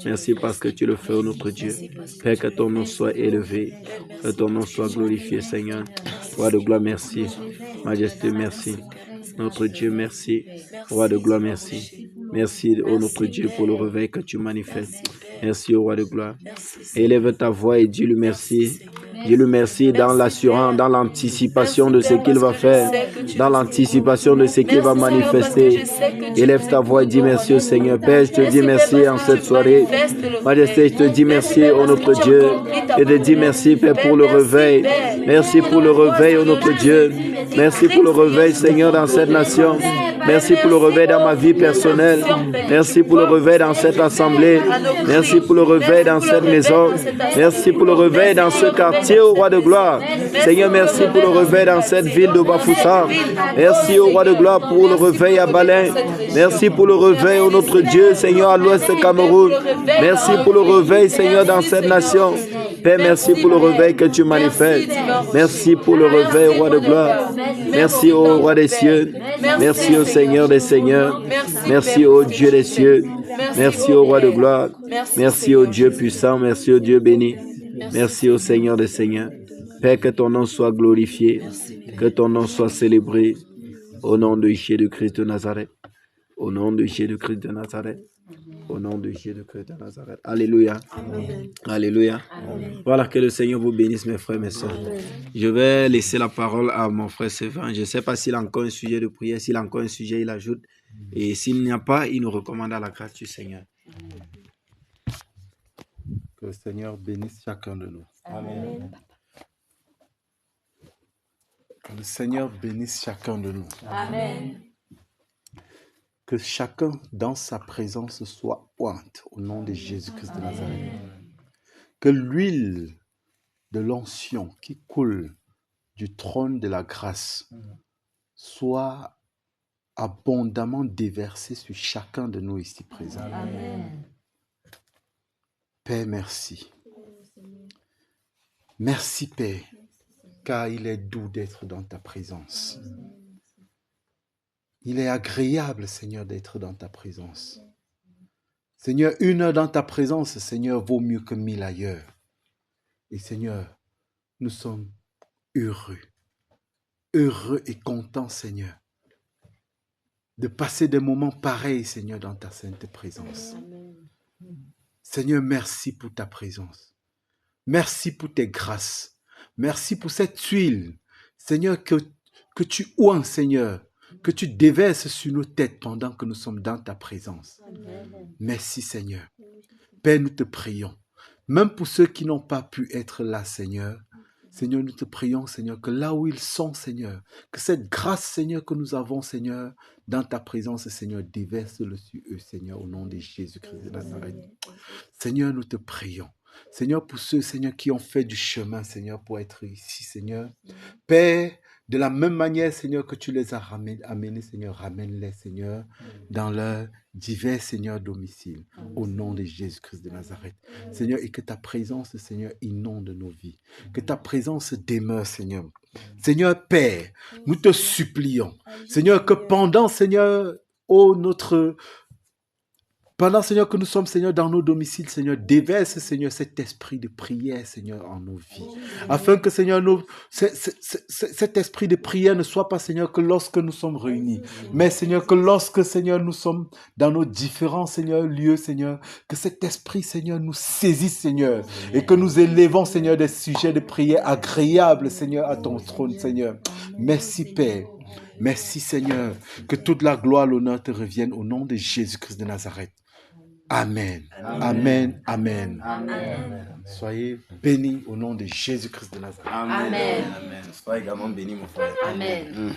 Merci parce que tu le fais au notre Dieu. Père, que ton nom soit élevé. Que ton nom soit glorifié, Seigneur. Roi de gloire, merci. Majesté, merci. Notre Dieu, merci. Roi de gloire, merci. Merci, ô notre Dieu, pour le réveil que tu manifestes. Merci, ô roi de gloire. Élève ta voix et dis-lui merci. Dis-lui merci dans l'assurance, dans l'anticipation de ce qu'il va faire, dans l'anticipation de ce qu'il va manifester. Élève ta voix et dis merci au Seigneur. Père, je te dis merci en cette soirée. Majesté, je te dis merci, ô notre Dieu. Je te dis merci, Père, pour le réveil. Merci pour le réveil, ô notre Dieu. Merci pour le réveil, Seigneur, dans cette nation. Merci pour le réveil dans ma vie personnelle. Merci pour le réveil dans cette assemblée. Merci pour le réveil dans cette maison. Merci pour le réveil dans ce quartier, au roi de gloire. Seigneur, merci pour le réveil dans cette ville de Bafoussam. Merci au roi de gloire pour le réveil à Balin. Merci pour le réveil, ô notre Dieu, Seigneur, à l'ouest de Cameroun. Merci pour le réveil, Seigneur, dans cette nation. Père, merci pour le réveil que tu manifestes. Merci pour le réveil, roi de gloire. Merci au roi des cieux. Merci au Seigneur des seigneurs. Merci au Dieu des cieux. Merci au roi de gloire. Merci au Dieu puissant. Merci au Dieu béni. Merci au Seigneur des seigneurs. Père, que ton nom soit glorifié. Que ton nom soit célébré. Au nom de Jésus-Christ de Nazareth. Au nom de Jésus-Christ de Nazareth. Au nom de Jésus-Christ de Nazareth. Alléluia. Amen. Alléluia. Amen. Voilà, que le Seigneur vous bénisse, mes frères, mes sœurs. Je vais laisser la parole à mon frère Sévan. Je ne sais pas s'il a encore un sujet de prière. S'il a encore un sujet, il ajoute. Et s'il n'y a pas, il nous recommande à la grâce du Seigneur. Que le Seigneur bénisse chacun de nous. Amen. Que le Seigneur bénisse chacun de nous. Amen. Que chacun dans sa présence soit ointe au nom de Jésus-Christ de Nazareth. Que l'huile de l'onction qui coule du trône de la grâce soit abondamment déversée sur chacun de nous ici présents. Amen. Père, merci. Merci, Père, car il est doux d'être dans ta présence. Il est agréable, Seigneur, d'être dans ta présence. Seigneur, 1 heure dans ta présence, Seigneur, vaut mieux que 1000 ailleurs. Et Seigneur, nous sommes heureux et contents, Seigneur, de passer des moments pareils, Seigneur, dans ta sainte présence. Seigneur, merci pour ta présence. Merci pour tes grâces. Merci pour cette huile, Seigneur, que tu oins, Seigneur, que tu déverses sur nos têtes pendant que nous sommes dans ta présence. Amen. Merci, Seigneur. Père, nous te prions. Même pour ceux qui n'ont pas pu être là, Seigneur. Seigneur, nous te prions, Seigneur, que là où ils sont, Seigneur, que cette grâce, Seigneur, que nous avons, Seigneur, dans ta présence, Seigneur, déverse-le sur eux, Seigneur, au nom de Jésus-Christ de Nazareth. Seigneur, nous te prions. Seigneur, pour ceux, Seigneur, qui ont fait du chemin, Seigneur, pour être ici, Seigneur. Père, de la même manière, Seigneur, que tu les as amenés, Seigneur, ramène-les, Seigneur, dans leurs divers, Seigneur, domiciles, au nom de Jésus-Christ de Nazareth. Seigneur, et que ta présence, Seigneur, inonde nos vies. Que ta présence demeure, Seigneur. Seigneur, Père, nous te supplions. Seigneur, que pendant, Seigneur, pendant, Seigneur, que nous sommes, Seigneur, dans nos domiciles, Seigneur, déverse, Seigneur, cet esprit de prière, Seigneur, en nos vies. Afin que, Seigneur, cet esprit de prière ne soit pas, Seigneur, que lorsque nous sommes réunis. Mais, Seigneur, que lorsque, Seigneur, nous sommes dans nos différents, Seigneur, lieux, Seigneur, que cet esprit, Seigneur, nous saisisse, Seigneur, et que nous élevons, Seigneur, des sujets de prière agréables, Seigneur, à ton trône, Seigneur. Merci, Père. Merci, Seigneur. Que toute la gloire, l'honneur te revienne au nom de Jésus-Christ de Nazareth. Amen. Amen. Amen. Amen. Soyez bénis au nom de Jésus-Christ de Nazareth. Amen. Amen. Soyez également bénis, mon frère. Amen.